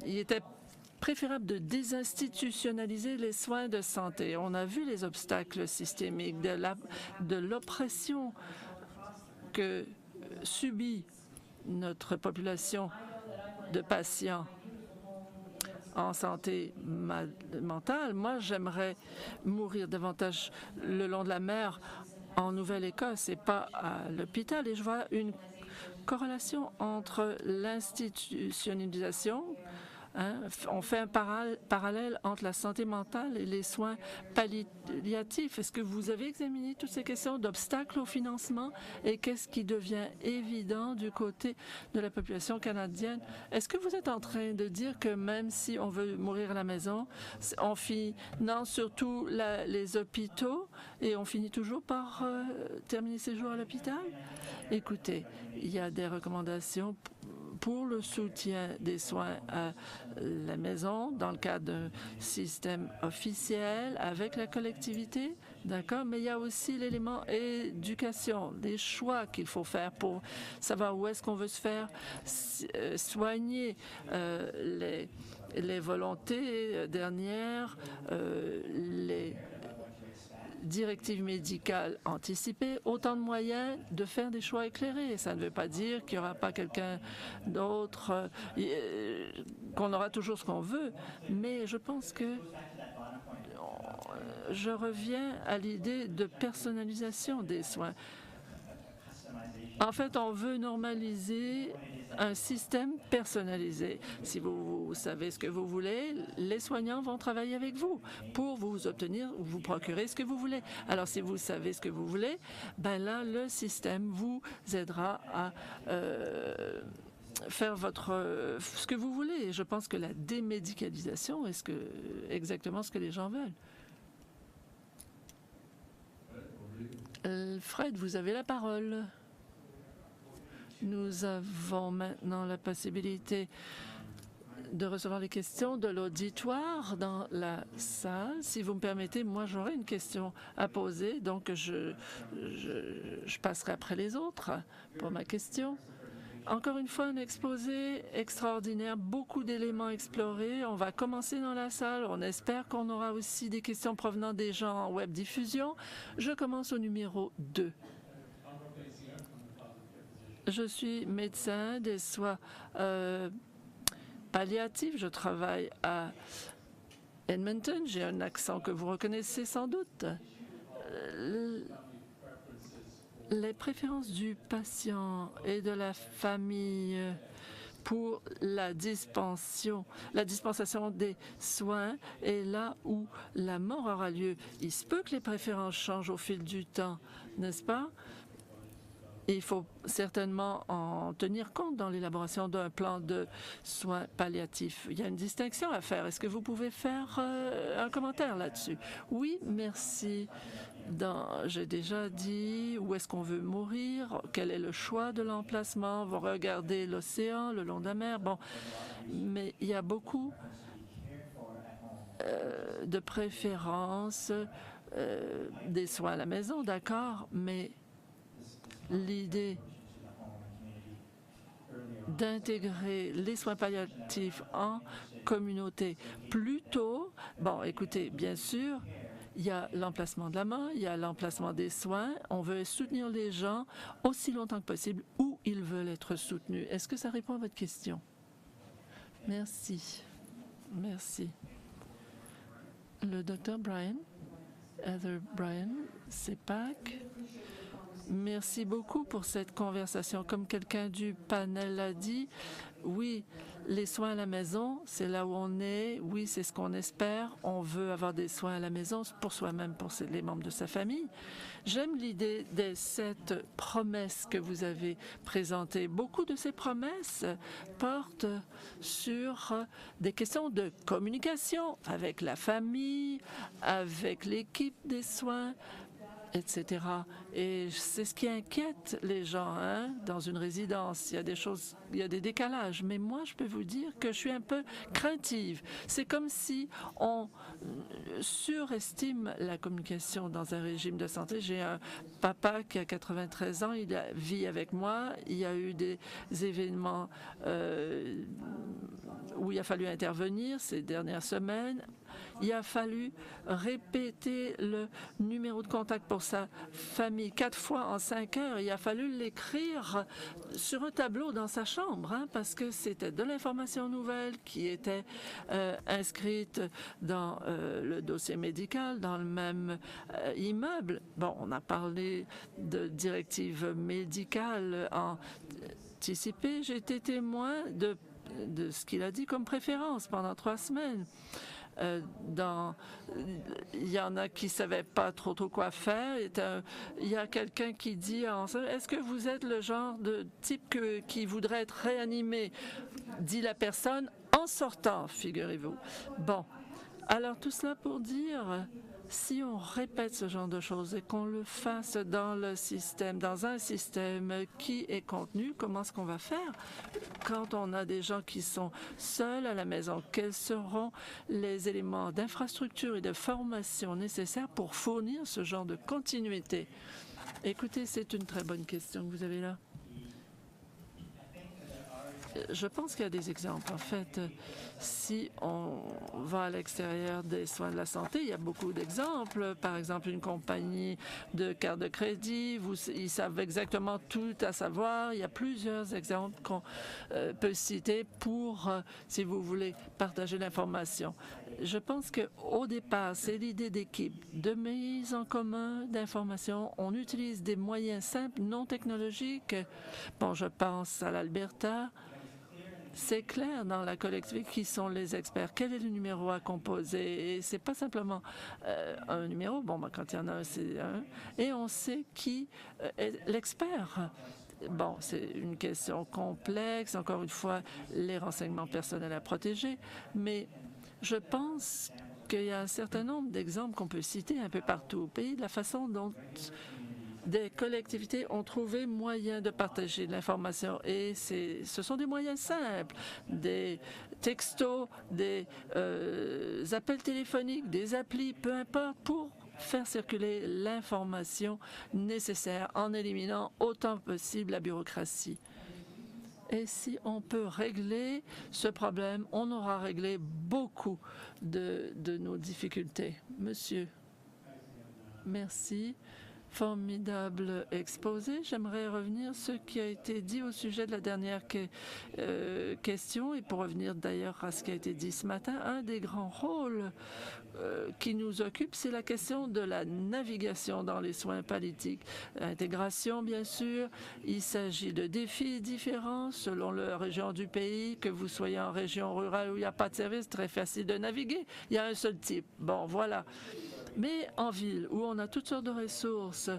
Il était préférable de désinstitutionnaliser les soins de santé. On a vu les obstacles systémiques, de l'oppression que subit notre population de patients en santé mentale. Moi, j'aimerais mourir davantage le long de la mer en Nouvelle-Écosse et pas à l'hôpital. Et je vois une corrélation entre l'institutionnalisation. On fait un parallèle entre la santé mentale et les soins palliatifs. Est-ce que vous avez examiné toutes ces questions d'obstacles au financement et qu'est-ce qui devient évident du côté de la population canadienne? Est-ce que vous êtes en train de dire que même si on veut mourir à la maison, on finance surtout les hôpitaux et on finit toujours par terminer ses jours à l'hôpital? Écoutez, il y a des recommandations pour le soutien des soins à la maison dans le cadre d'un système officiel avec la collectivité, d'accord? Mais il y a aussi l'élément éducation, des choix qu'il faut faire pour savoir où est-ce qu'on veut se faire soigner, les volontés dernières, les directives médicales anticipées, autant de moyens de faire des choix éclairés. Ça ne veut pas dire qu'il n'y aura pas quelqu'un d'autre, qu'on aura toujours ce qu'on veut, mais je pense que je reviens à l'idée de personnalisation des soins. En fait, on veut normaliser un système personnalisé. Si vous savez ce que vous voulez, les soignants vont travailler avec vous pour vous obtenir ou vous procurer ce que vous voulez. Alors, si vous savez ce que vous voulez, là, le système vous aidera à faire ce que vous voulez. Et je pense que la démédicalisation est exactement ce que les gens veulent. Fred, vous avez la parole. Nous avons maintenant la possibilité de recevoir les questions de l'auditoire dans la salle. Si vous me permettez, moi, j'aurais une question à poser, donc je passerai après les autres pour ma question. Encore une fois, un exposé extraordinaire, beaucoup d'éléments explorés. On va commencer dans la salle. On espère qu'on aura aussi des questions provenant des gens en web diffusion. Je commence au numéro 2. Je suis médecin des soins palliatifs. Je travaille à Edmonton. J'ai un accent que vous reconnaissez sans doute. Les préférences du patient et de la famille pour la dispensation des soins est là où la mort aura lieu. Il se peut que les préférences changent au fil du temps, n'est-ce pas? Il faut certainement en tenir compte dans l'élaboration d'un plan de soins palliatifs. Il y a une distinction à faire. Est-ce que vous pouvez faire un commentaire là-dessus? Oui, merci. J'ai déjà dit où est-ce qu'on veut mourir, quel est le choix de l'emplacement. Vous regardez l'océan, le long de la mer. Bon, mais il y a beaucoup de préférences des soins à la maison, d'accord, mais l'idée d'intégrer les soins palliatifs en communauté plus tôt, bon, écoutez, bien sûr, il y a l'emplacement de la main, il y a l'emplacement des soins. On veut soutenir les gens aussi longtemps que possible où ils veulent être soutenus. Est-ce que ça répond à votre question? Merci. Merci. Le docteur Brian, Heather Brian, CEPAC. Merci beaucoup pour cette conversation. Comme quelqu'un du panel l'a dit, oui, les soins à la maison, c'est là où on est. Oui, c'est ce qu'on espère. On veut avoir des soins à la maison pour soi-même, pour les membres de sa famille. J'aime l'idée des 7 promesses que vous avez présentées. Beaucoup de ces promesses portent sur des questions de communication avec la famille, avec l'équipe des soins, etc. Et c'est ce qui inquiète les gens, hein, dans une résidence. Il y a des choses, il y a des décalages. Mais moi, je peux vous dire que je suis un peu craintive. C'est comme si on surestime la communication dans un régime de santé. J'ai un papa qui a 93 ans, il vit avec moi. Il y a eu des événements où il a fallu intervenir ces dernières semaines. Il a fallu répéter le numéro de contact pour sa famille 4 fois en 5 heures. Il a fallu l'écrire sur un tableau dans sa chambre, hein, parce que c'était de l'information nouvelle qui était inscrite dans le dossier médical, dans le même immeuble. Bon, on a parlé de directives médicales anticipées. J'ai été témoin de ce qu'il a dit comme préférence pendant 3 semaines. Il y en a qui ne savaient pas trop quoi faire. Il y a quelqu'un qui dit est-ce que vous êtes le genre de type qui voudrait être réanimé? Dit la personne en sortant, figurez-vous. Bon, alors tout cela pour dire, si on répète ce genre de choses et qu'on le fasse dans le système, dans un système qui est contenu, comment est-ce qu'on va faire quand on a des gens qui sont seuls à la maison? Quels seront les éléments d'infrastructure et de formation nécessaires pour fournir ce genre de continuité? Écoutez, c'est une très bonne question que vous avez là. Je pense qu'il y a des exemples. En fait, si on va à l'extérieur des soins de la santé, il y a beaucoup d'exemples. Par exemple, une compagnie de carte de crédit, ils savent exactement tout à savoir. Il y a plusieurs exemples qu'on peut citer pour, si vous voulez, partager l'information. Je pense qu'au départ, c'est l'idée d'équipe, de mise en commun d'informations. On utilise des moyens simples, non technologiques. Bon, je pense à l'Alberta. C'est clair dans la collectivité qui sont les experts. Quel est le numéro à composer? Et c'est pas simplement un numéro. Bon, ben, quand il y en a un, c'est un. Et on sait qui est l'expert. Bon, c'est une question complexe. Encore une fois, les renseignements personnels à protéger. Mais je pense qu'il y a un certain nombre d'exemples qu'on peut citer un peu partout au pays de la façon dont des collectivités ont trouvé moyen de partager de l'information et ce sont des moyens simples, des textos, des appels téléphoniques, des applis, peu importe, pour faire circuler l'information nécessaire en éliminant autant que possible la bureaucratie. Et si on peut régler ce problème, on aura réglé beaucoup de nos difficultés. Monsieur, merci. Formidable exposé. J'aimerais revenir sur ce qui a été dit au sujet de la dernière question et pour revenir d'ailleurs à ce qui a été dit ce matin, un des grands rôles qui nous occupe, c'est la question de la navigation dans les soins palliatifs. L'intégration, bien sûr, il s'agit de défis différents selon la région du pays, que vous soyez en région rurale où il n'y a pas de service, très facile de naviguer. Il y a un seul type. Bon, voilà. Mais en ville, où on a toutes sortes de ressources,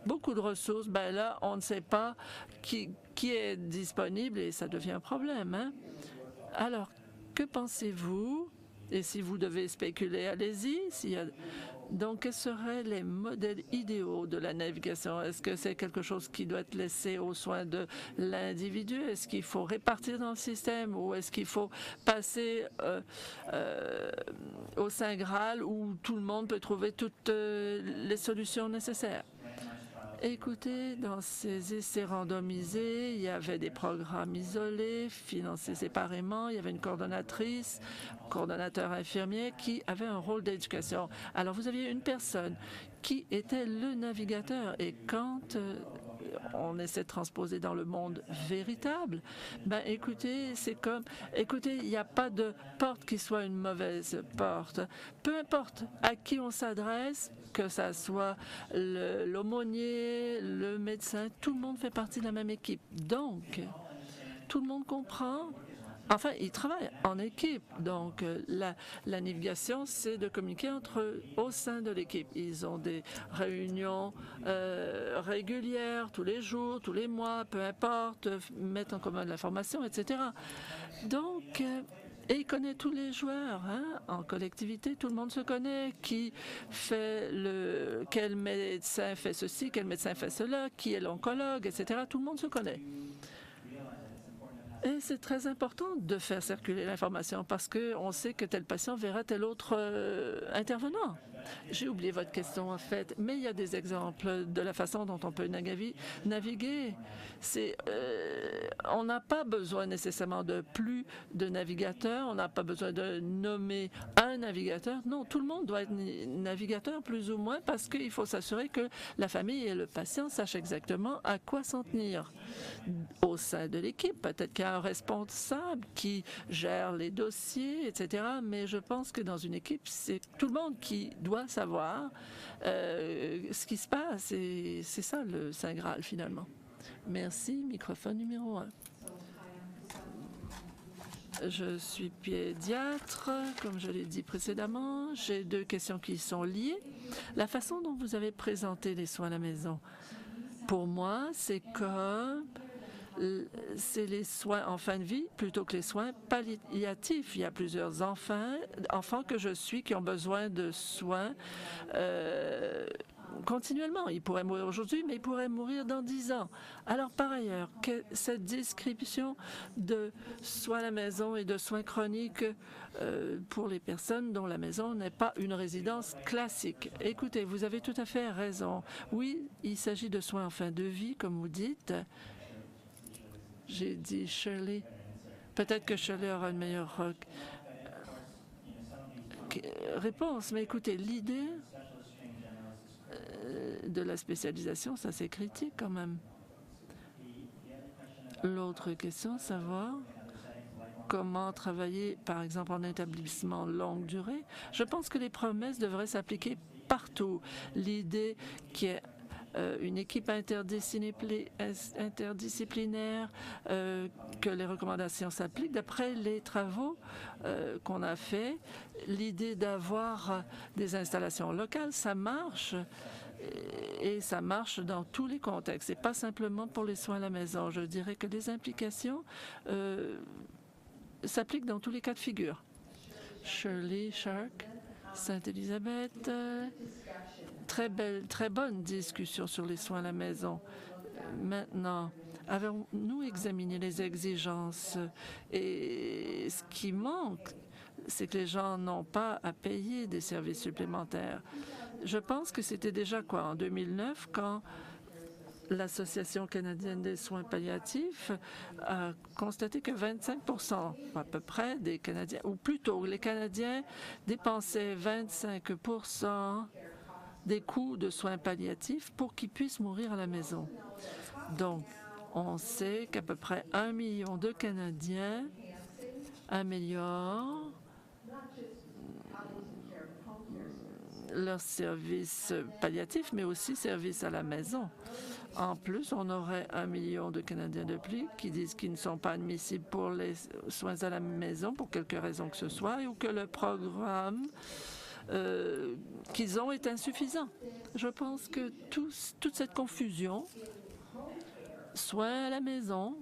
beaucoup de ressources, ben là, on ne sait pas qui est disponible et ça devient un problème. Hein? Alors, que pensez-vous? Et si vous devez spéculer, allez-y. Donc, quels seraient les modèles idéaux de la navigation? Est-ce que c'est quelque chose qui doit être laissé aux soins de l'individu? Est-ce qu'il faut répartir dans le système ou est-ce qu'il faut passer au Saint Graal où tout le monde peut trouver toutes les solutions nécessaires? Écoutez, dans ces essais randomisés, il y avait des programmes isolés, financés séparément. Il y avait une coordonnatrice, coordonnateur infirmier qui avait un rôle d'éducation. Alors, vous aviez une personne qui était le navigateur. Et quand on essaie de transposer dans le monde véritable, ben écoutez, c'est comme, écoutez, il n'y a pas de porte qui soit une mauvaise porte. Peu importe à qui on s'adresse, que ça soit l'aumônier, le médecin, tout le monde fait partie de la même équipe. Donc, tout le monde comprend. Enfin, ils travaillent en équipe. Donc, la navigation, c'est de communiquer au sein de l'équipe. Ils ont des réunions régulières, tous les jours, tous les mois, peu importe, mettre en commun de l'information, etc. Donc, et il connaît tous les joueurs, hein, en collectivité, tout le monde se connaît, qui fait quel médecin fait ceci, quel médecin fait cela, qui est l'oncologue, etc. Tout le monde se connaît. Et c'est très important de faire circuler l'information parce qu'on sait que tel patient verra tel autre intervenant. J'ai oublié votre question en fait, mais il y a des exemples de la façon dont on peut naviguer. On n'a pas besoin nécessairement de plus de navigateurs, on n'a pas besoin de nommer un navigateur. Non, tout le monde doit être navigateur plus ou moins parce qu'il faut s'assurer que la famille et le patient sachent exactement à quoi s'en tenir. Au sein de l'équipe, peut-être qu'il y a un responsable qui gère les dossiers, etc. Mais je pense que dans une équipe, c'est tout le monde qui doit savoir ce qui se passe. Et c'est ça le Saint Graal, finalement. Merci. Microphone numéro 1. Je suis pédiatre, comme je l'ai dit précédemment. J'ai 2 questions qui sont liées. La façon dont vous avez présenté les soins à la maison, pour moi, c'est les soins en fin de vie plutôt que les soins palliatifs. Il y a plusieurs enfants que je suis qui ont besoin de soins continuellement. Ils pourraient mourir aujourd'hui, mais ils pourraient mourir dans 10 ans. Alors, par ailleurs, cette description de soins à la maison et de soins chroniques pour les personnes dont la maison n'est pas une résidence classique. Écoutez, vous avez tout à fait raison. Oui, il s'agit de soins en fin de vie, comme vous dites. J'ai dit Shirley. Peut-être que Shirley aura une meilleure réponse. Mais écoutez, l'idée de la spécialisation, ça c'est critique quand même. L'autre question, savoir comment travailler, par exemple, en établissement longue durée. Je pense que les promesses devraient s'appliquer partout. L'idée qui est une équipe interdisciplinaire, que les recommandations s'appliquent. D'après les travaux qu'on a faits, l'idée d'avoir des installations locales, ça marche. Et ça marche dans tous les contextes, et pas simplement pour les soins à la maison. Je dirais que les implications s'appliquent dans tous les cas de figure. Shirley Shark, Sainte-Élisabeth, très bonne discussion sur les soins à la maison. Maintenant, avons-nous examiné les exigences? Et ce qui manque, c'est que les gens n'ont pas à payer des services supplémentaires. Je pense que c'était déjà en 2009, quand l'Association canadienne des soins palliatifs a constaté que 25% à peu près des Canadiens, ou plutôt les Canadiens dépensaient 25% des coûts de soins palliatifs pour qu'ils puissent mourir à la maison. Donc, on sait qu'à peu près 1 million de Canadiens améliorent leurs services palliatifs, mais aussi services à la maison. En plus, on aurait 1 million de Canadiens de plus qui disent qu'ils ne sont pas admissibles pour les soins à la maison pour quelque raison que ce soit, ou que le programme qu'ils ont est insuffisant. Je pense que toute cette confusion, soins à la maison,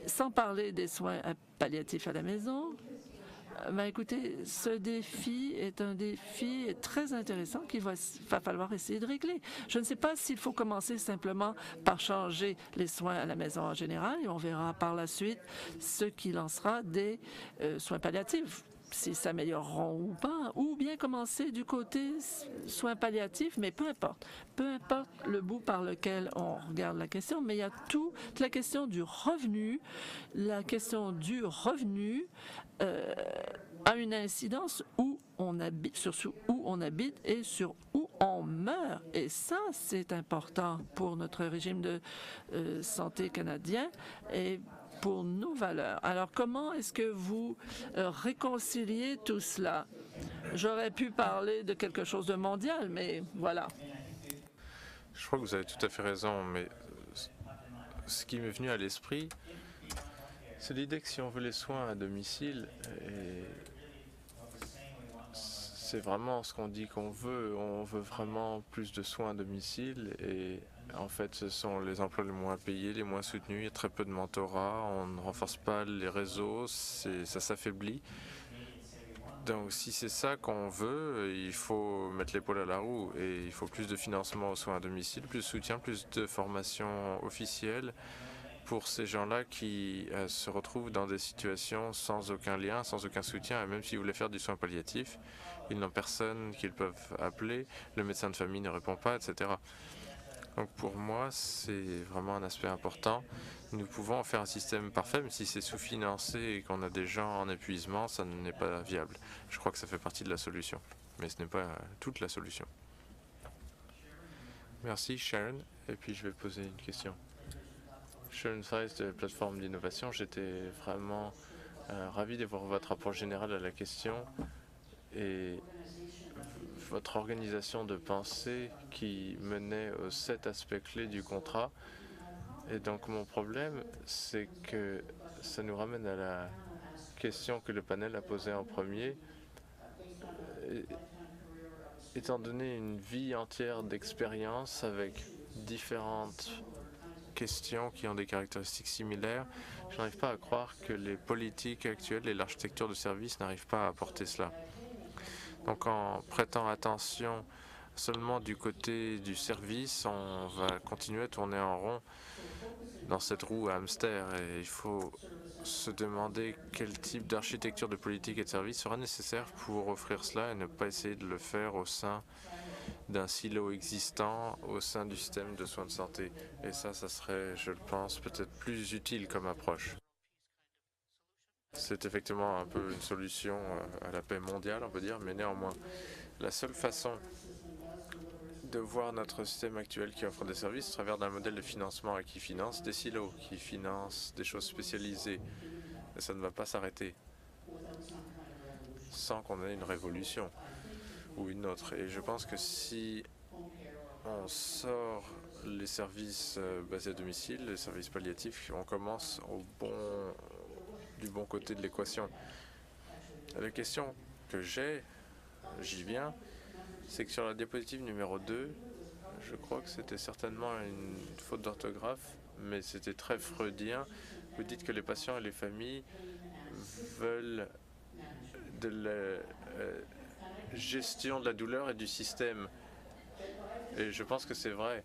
sans parler des soins palliatifs à la maison, écoutez, ce défi est un défi très intéressant qu'il va falloir essayer de régler. Je ne sais pas s'il faut commencer simplement par changer les soins à la maison en général, et on verra par la suite ce qui lancera des soins palliatifs, s'ils s'amélioreront ou pas, ou bien commencer du côté soins palliatifs, mais peu importe le bout par lequel on regarde la question, mais il y a toute la question du revenu. La question du revenu a une incidence où on habite, sur où on habite et sur où on meurt. Et ça, c'est important pour notre régime de santé canadien et pour nos valeurs. Alors, comment est-ce que vous réconciliez tout cela? J'aurais pu parler de quelque chose de mondial, mais voilà. Je crois que vous avez tout à fait raison, mais ce qui m'est venu à l'esprit, c'est l'idée que si on veut les soins à domicile, c'est vraiment ce qu'on dit qu'on veut. On veut vraiment plus de soins à domicile et en fait, ce sont les emplois les moins payés, les moins soutenus. Il y a très peu de mentorat, on ne renforce pas les réseaux, ça s'affaiblit. Donc si c'est ça qu'on veut, il faut mettre l'épaule à la roue et il faut plus de financement aux soins à domicile, plus de soutien, plus de formation officielle pour ces gens-là qui se retrouvent dans des situations sans aucun lien, sans aucun soutien. Et même s'ils voulaient faire du soin palliatif, ils n'ont personne qu'ils peuvent appeler, le médecin de famille ne répond pas, etc. Donc pour moi, c'est vraiment un aspect important. Nous pouvons faire un système parfait, mais si c'est sous-financé et qu'on a des gens en épuisement, ça n'est pas viable. Je crois que ça fait partie de la solution, mais ce n'est pas toute la solution. Merci Sharon, et puis je vais poser une question. Sharon Size de Plateforme d'innovation, j'étais vraiment ravi de voir votre rapport général à la question et votre organisation de pensée qui menait aux 7 aspects clés du contrat. Et donc mon problème, c'est que ça nous ramène à la question que le panel a posée en premier. Étant donné une vie entière d'expérience avec différentes questions qui ont des caractéristiques similaires, je n'arrive pas à croire que les politiques actuelles et l'architecture de service n'arrivent pas à apporter cela. Donc en prêtant attention seulement du côté du service, on va continuer à tourner en rond dans cette roue à hamster et il faut se demander quel type d'architecture de politique et de service sera nécessaire pour offrir cela et ne pas essayer de le faire au sein d'un silo existant au sein du système de soins de santé. Et ça serait, je le pense, peut-être plus utile comme approche. C'est effectivement un peu une solution à la paix mondiale, on peut dire, mais néanmoins, la seule façon de voir notre système actuel qui offre des services à travers d'un modèle de financement et qui finance des silos, qui finance des choses spécialisées. Et ça ne va pas s'arrêter sans qu'on ait une révolution ou une autre. Et je pense que si on sort les services basés à domicile, les services palliatifs, on commence du bon côté de l'équation. La question que j'y viens, c'est que sur la diapositive numéro 2, je crois que c'était certainement une faute d'orthographe, mais c'était très freudien. Vous dites que les patients et les familles veulent de la gestion de la douleur et du système. Et je pense que c'est vrai.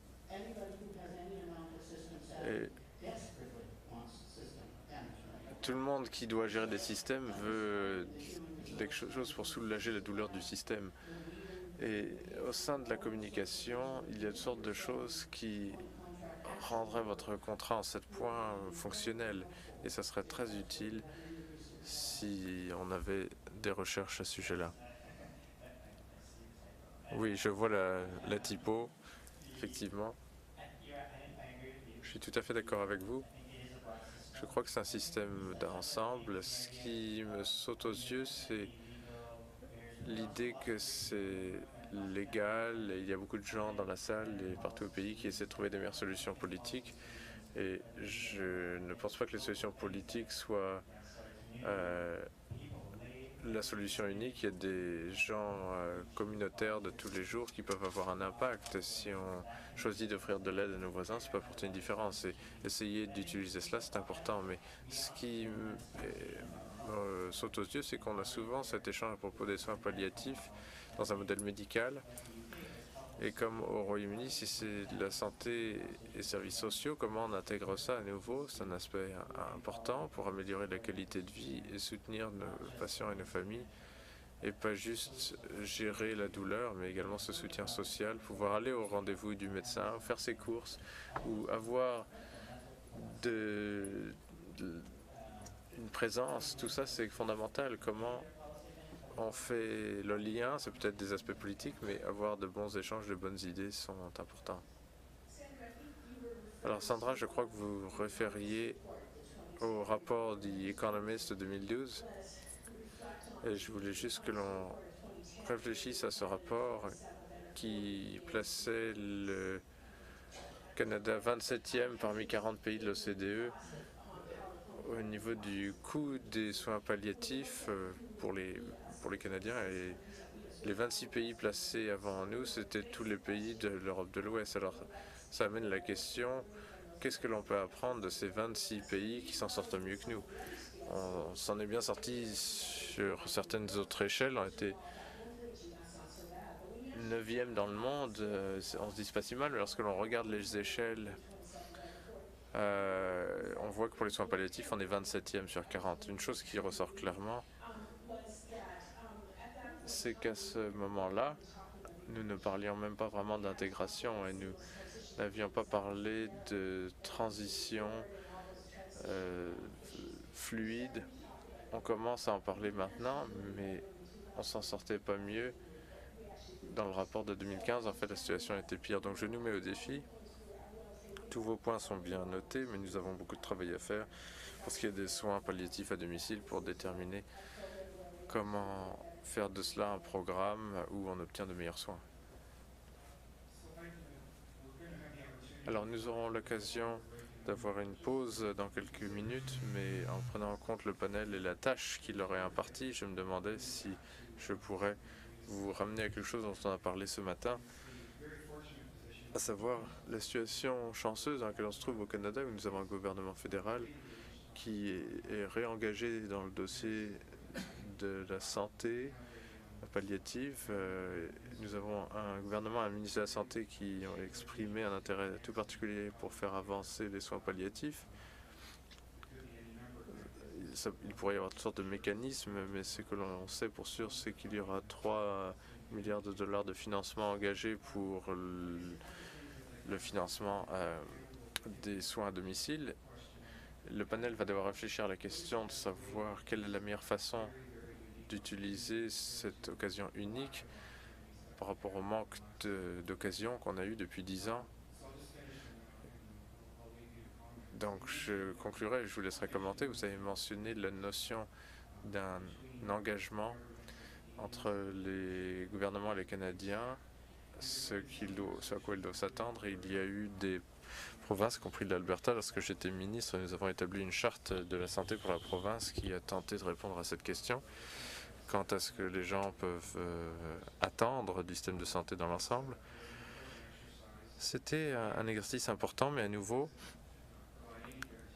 Et tout le monde qui doit gérer des systèmes veut quelque chose pour soulager la douleur du système. Et au sein de la communication, il y a toutes sortes de choses qui rendraient votre contrat en 7 points fonctionnel. Et ça serait très utile si on avait des recherches à ce sujet-là. Oui, je vois la typo, effectivement. Je suis tout à fait d'accord avec vous. Je crois que c'est un système d'ensemble. Ce qui me saute aux yeux, c'est l'idée que c'est légal. Et il y a beaucoup de gens dans la salle et partout au pays qui essaient de trouver des meilleures solutions politiques. Et je ne pense pas que les solutions politiques soient la solution unique. Il y a des gens communautaires de tous les jours qui peuvent avoir un impact. Si on choisit d'offrir de l'aide à nos voisins, ça peut apporter une différence. Et essayer d'utiliser cela, c'est important. Mais ce qui me saute aux yeux, c'est qu'on a souvent cet échange à propos des soins palliatifs dans un modèle médical. Et comme au Royaume-Uni, si c'est la santé et services sociaux, comment on intègre ça à nouveau? C'est un aspect important pour améliorer la qualité de vie et soutenir nos patients et nos familles. Et pas juste gérer la douleur, mais également ce soutien social, pouvoir aller au rendez-vous du médecin, faire ses courses, ou avoir une présence. Tout ça, c'est fondamental. Comment on fait le lien, c'est peut-être des aspects politiques, mais avoir de bons échanges, de bonnes idées sont importants. Alors Sandra, je crois que vous référiez au rapport The Economist de 2012. Et je voulais juste que l'on réfléchisse à ce rapport qui plaçait le Canada 27e parmi 40 pays de l'OCDE au niveau du coût des soins palliatifs pour les Canadiens. Et les 26 pays placés avant nous, c'était tous les pays de l'Europe de l'Ouest. Alors ça amène la question, qu'est-ce que l'on peut apprendre de ces 26 pays qui s'en sortent mieux que nous? On s'en est bien sorti sur certaines autres échelles. On était 9e dans le monde. On se dit pas si mal, mais lorsque l'on regarde les échelles, on voit que pour les soins palliatifs, on est 27e sur 40. Une chose qui ressort clairement, c'est qu'à ce moment-là, nous ne parlions même pas vraiment d'intégration et nous n'avions pas parlé de transition fluide. On commence à en parler maintenant, mais on s'en sortait pas mieux. Dans le rapport de 2015, en fait, la situation était pire. Donc je nous mets au défi. Tous vos points sont bien notés, mais nous avons beaucoup de travail à faire pour ce qui est des soins palliatifs à domicile pour déterminer comment faire de cela un programme où on obtient de meilleurs soins. Alors nous aurons l'occasion d'avoir une pause dans quelques minutes, mais en prenant en compte le panel et la tâche qu'il leur est impartie, je me demandais si je pourrais vous ramener à quelque chose dont on a parlé ce matin, à savoir la situation chanceuse dans laquelle on se trouve au Canada, où nous avons un gouvernement fédéral qui est réengagé dans le dossier de la santé palliative. Nous avons un gouvernement, un ministre de la Santé qui ont exprimé un intérêt tout particulier pour faire avancer les soins palliatifs. Il pourrait y avoir toutes sortes de mécanismes, mais ce que l'on sait pour sûr, c'est qu'il y aura 3 milliards de dollars de financement engagés pour le financement des soins à domicile. Le panel va devoir réfléchir à la question de savoir quelle est la meilleure façon d'utiliser cette occasion unique par rapport au manque d'occasions qu'on a eu depuis 10 ans. Donc je conclurai, je vous laisserai commenter. Vous avez mentionné la notion d'un engagement entre les gouvernements et les Canadiens, ce à quoi ils doivent s'attendre. Il y a eu des provinces, y compris l'Alberta, lorsque j'étais ministre, nous avons établi une charte de la santé pour la province qui a tenté de répondre à cette question. Quant à ce que les gens peuvent attendre du système de santé dans l'ensemble. C'était un exercice important, mais à nouveau,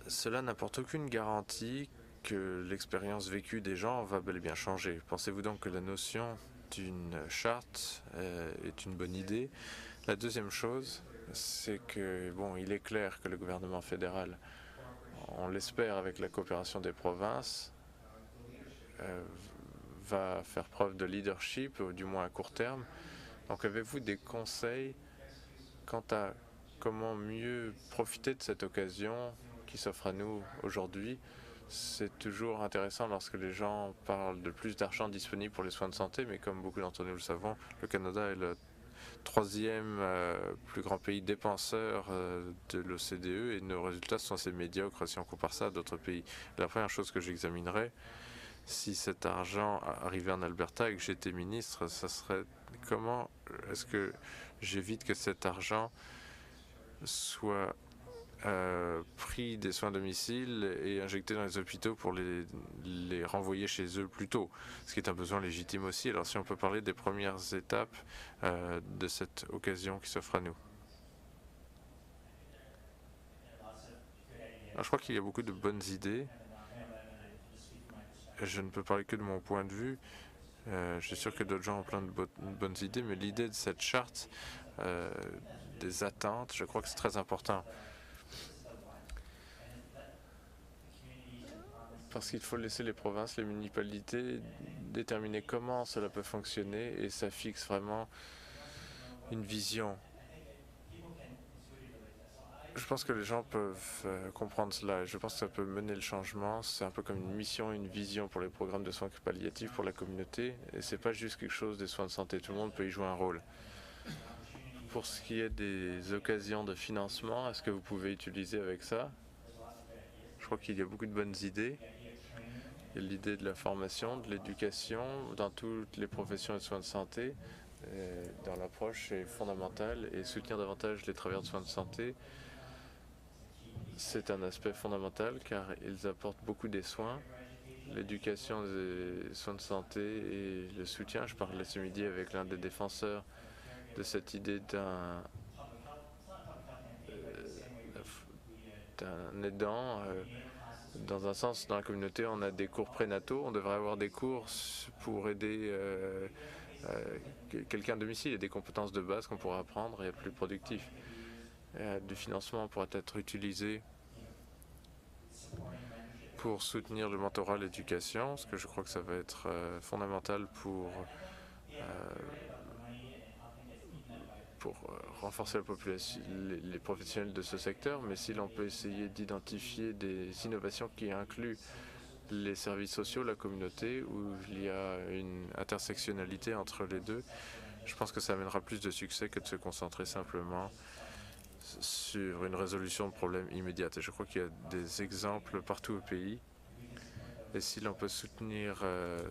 cela n'apporte aucune garantie que l'expérience vécue des gens va bel et bien changer. Pensez-vous donc que la notion d'une charte est une bonne idée? La deuxième chose, c'est que, bon, il est clair que le gouvernement fédéral, on l'espère avec la coopération des provinces, va faire preuve de leadership, du moins à court terme, Donc avez-vous des conseils quant à comment mieux profiter de cette occasion qui s'offre à nous aujourd'hui? C'est toujours intéressant lorsque les gens parlent de plus d'argent disponible pour les soins de santé, mais comme beaucoup d'entre nous le savons, le Canada est le troisième plus grand pays dépenseur de l'OCDE et nos résultats sont assez médiocres si on compare ça à d'autres pays. La première chose que j'examinerais, si cet argent arrivait en Alberta et que j'étais ministre, ça serait comment est-ce que j'évite que cet argent soit pris des soins à domicile et injecté dans les hôpitaux pour les renvoyer chez eux plus tôt, ce qui est un besoin légitime aussi. Alors si on peut parler des premières étapes de cette occasion qui s'offre à nous. Alors, je crois qu'il y a beaucoup de bonnes idées. Je ne peux parler que de mon point de vue. Je suis sûr que d'autres gens ont plein de bonnes idées, mais l'idée de cette charte des attentes, je crois que c'est très important. Parce qu'il faut laisser les provinces, les municipalités déterminer comment cela peut fonctionner et ça fixe vraiment une vision. Je pense que les gens peuvent comprendre cela. Je pense que ça peut mener le changement. C'est un peu comme une mission, une vision pour les programmes de soins palliatifs pour la communauté. Et c'est pas juste quelque chose des soins de santé. Tout le monde peut y jouer un rôle. Pour ce qui est des occasions de financement, est-ce que vous pouvez utiliser avec ça? Je crois qu'il y a beaucoup de bonnes idées. Il y a l'idée de la formation, de l'éducation dans toutes les professions de soins de santé. Dans l'approche est fondamentale et soutenir davantage les travailleurs de soins de santé. C'est un aspect fondamental car ils apportent beaucoup des soins, l'éducation des soins de santé et le soutien. Je parlais ce midi avec l'un des défenseurs de cette idée d'un aidant. Dans un sens, dans la communauté, on a des cours prénataux. On devrait avoir des cours pour aider quelqu'un à domicile. Il y a des compétences de base qu'on pourra apprendre et être plus productif. Du financement pourra être utilisé pour soutenir le mentorat, l'éducation, parce que je crois que ça va être fondamental pour renforcer la population, les professionnels de ce secteur, mais si l'on peut essayer d'identifier des innovations qui incluent les services sociaux, la communauté, où il y a une intersectionnalité entre les deux, je pense que ça amènera plus de succès que de se concentrer simplement sur une résolution de problèmes immédiate. Et je crois qu'il y a des exemples partout au pays. Et si l'on peut soutenir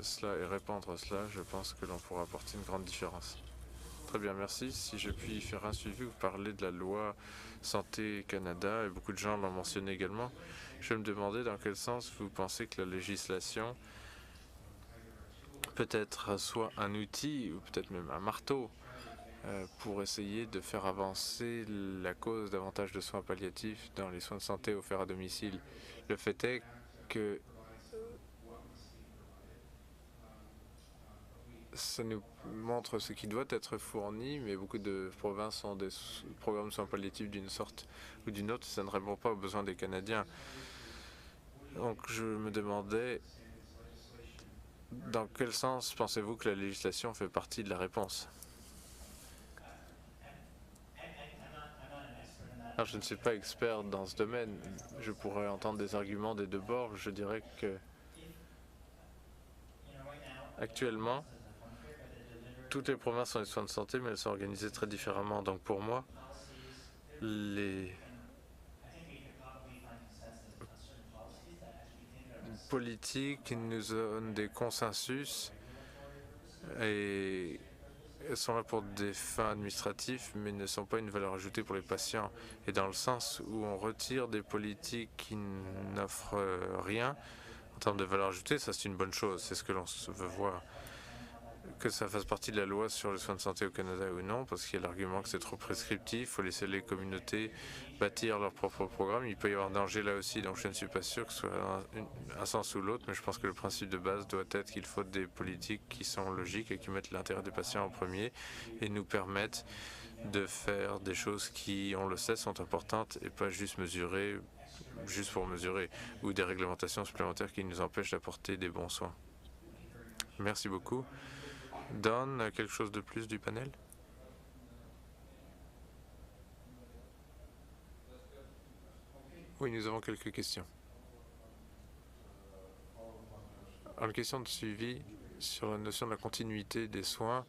cela et répandre cela, je pense que l'on pourra apporter une grande différence. Très bien, merci. Si je puis faire un suivi, vous parlez de la loi Santé Canada, et beaucoup de gens l'ont mentionné également. Je me demandais dans quel sens vous pensez que la législation peut être soit un outil ou peut-être même un marteau pour essayer de faire avancer la cause davantage de soins palliatifs dans les soins de santé offerts à domicile. Le fait est que ça nous montre ce qui doit être fourni, mais beaucoup de provinces ont des programmes de soins palliatifs d'une sorte ou d'une autre. Ça ne répond pas aux besoins des Canadiens. Donc je me demandais, dans quel sens pensez-vous que la législation fait partie de la réponse? Alors, je ne suis pas expert dans ce domaine. Je pourrais entendre des arguments des deux bords. Je dirais que actuellement, toutes les provinces ont des soins de santé, mais elles sont organisées très différemment. Donc pour moi, les politiques nous donnent des consensus et elles sont là pour des fins administratives, mais ne sont pas une valeur ajoutée pour les patients. Et dans le sens où on retire des politiques qui n'offrent rien en termes de valeur ajoutée, ça c'est une bonne chose. C'est ce que l'on veut voir. Que ça fasse partie de la loi sur les soins de santé au Canada ou non, parce qu'il y a l'argument que c'est trop prescriptif, il faut laisser les communautés bâtir leur propre programme. Il peut y avoir un danger là aussi, donc je ne suis pas sûr que ce soit un sens ou l'autre, mais je pense que le principe de base doit être qu'il faut des politiques qui sont logiques et qui mettent l'intérêt des patients en premier et nous permettent de faire des choses qui, on le sait, sont importantes et pas juste mesurer, juste pour mesurer, ou des réglementations supplémentaires qui nous empêchent d'apporter des bons soins. Merci beaucoup. Don, quelque chose de plus du panel? Oui, nous avons quelques questions. Alors, une question de suivi sur la notion de la continuité des soins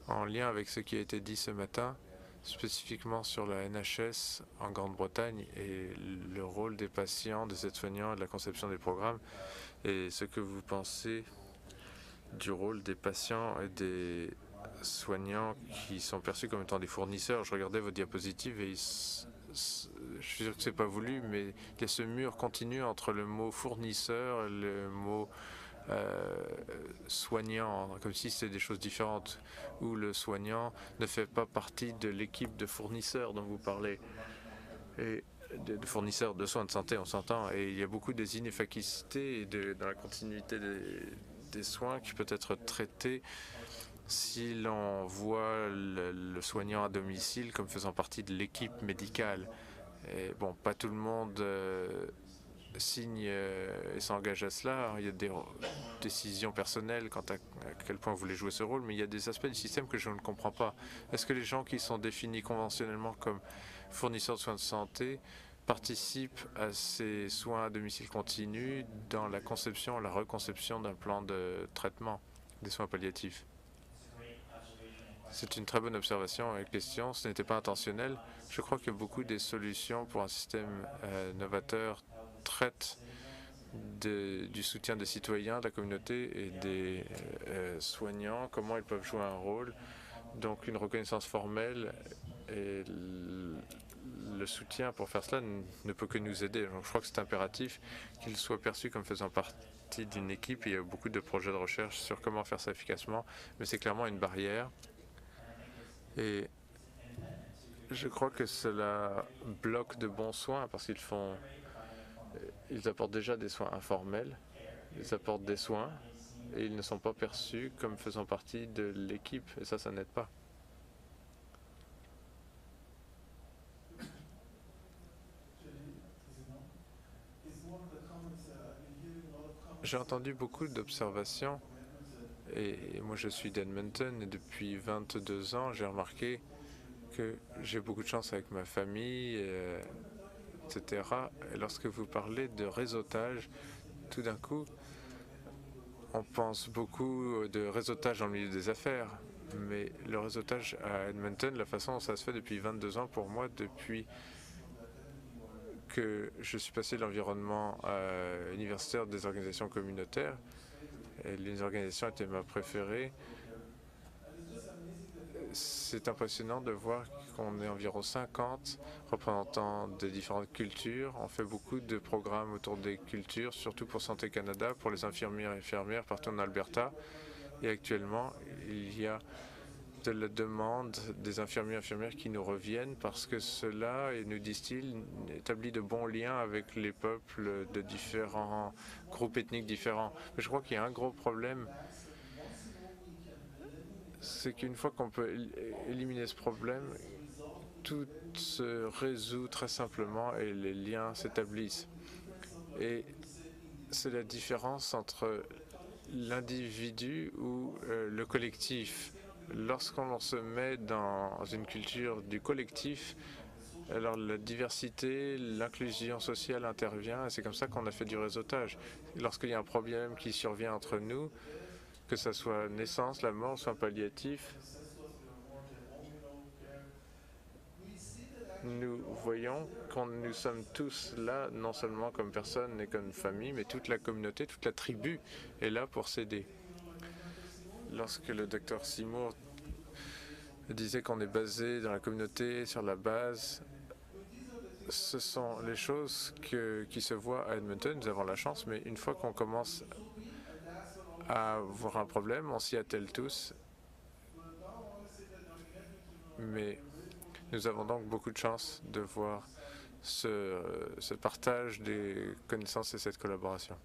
en lien avec ce qui a été dit ce matin, spécifiquement sur la NHS en Grande-Bretagne et le rôle des patients, des aides-soignants et de la conception des programmes, et ce que vous pensez du rôle des patients et des soignants qui sont perçus comme étant des fournisseurs. Je regardais vos diapositives et je suis sûr que c'est pas voulu, mais il y a ce mur continu entre le mot fournisseur et le mot soignant, comme si c'était des choses différentes, où le soignant ne fait pas partie de l'équipe de fournisseurs dont vous parlez, et de fournisseurs de soins de santé, on s'entend, et il y a beaucoup des inefficacités dans la continuité des soins qui peut être traités si l'on voit le soignant à domicile comme faisant partie de l'équipe médicale. Et bon, pas tout le monde signe et s'engage à cela. Il y a des décisions personnelles quant à quel point vous voulez jouer ce rôle, mais il y a des aspects du système que je ne comprends pas. Est-ce que les gens qui sont définis conventionnellement comme fournisseurs de soins de santé participent à ces soins à domicile continu dans la conception, la reconception d'un plan de traitement des soins palliatifs? C'est une très bonne observation et question. Ce n'était pas intentionnel. Je crois que beaucoup des solutions pour un système novateur traitent du soutien des citoyens, de la communauté et des soignants, comment ils peuvent jouer un rôle. Donc une reconnaissance formelle et le soutien pour faire cela ne peut que nous aider. Donc je crois que c'est impératif qu'ils soient perçus comme faisant partie d'une équipe. Il y a beaucoup de projets de recherche sur comment faire ça efficacement, mais c'est clairement une barrière. Et je crois que cela bloque de bons soins parce ils apportent déjà des soins informels, ils apportent des soins et ils ne sont pas perçus comme faisant partie de l'équipe et ça n'aide pas. J'ai entendu beaucoup d'observations et moi je suis d'Edmonton et depuis 22 ans j'ai remarqué que j'ai beaucoup de chance avec ma famille, etc. Et lorsque vous parlez de réseautage, tout d'un coup, on pense beaucoup de réseautage dans le milieu des affaires. Mais le réseautage à Edmonton, la façon dont ça se fait depuis 22 ans pour moi, depuis que je suis passé de l'environnement universitaire des organisations communautaires, et les organisations étaient ma préférée. C'est impressionnant de voir qu'on est environ 50 représentants de différentes cultures. On fait beaucoup de programmes autour des cultures, surtout pour Santé Canada, pour les infirmières et infirmières partout en Alberta. Et actuellement, il y a de la demande des infirmiers et infirmières qui nous reviennent parce que cela, et nous disent-ils, établit de bons liens avec les peuples de différents groupes ethniques différents. Mais je crois qu'il y a un gros problème, c'est qu'une fois qu'on peut éliminer ce problème, tout se résout très simplement et les liens s'établissent. Et c'est la différence entre l'individu ou le collectif. Lorsqu'on se met dans une culture du collectif, alors la diversité, l'inclusion sociale intervient et c'est comme ça qu'on a fait du réseautage. Lorsqu'il y a un problème qui survient entre nous, que ce soit naissance, la mort, soins palliatifs, nous voyons que nous sommes tous là, non seulement comme personnes et comme famille, mais toute la communauté, toute la tribu est là pour s'aider. Lorsque le docteur Seymour disait qu'on est basé dans la communauté, sur la base, ce sont les choses qui se voient à Edmonton. Nous avons la chance, mais une fois qu'on commence à avoir un problème, on s'y attelle tous. Mais nous avons donc beaucoup de chance de voir ce partage des connaissances et cette collaboration.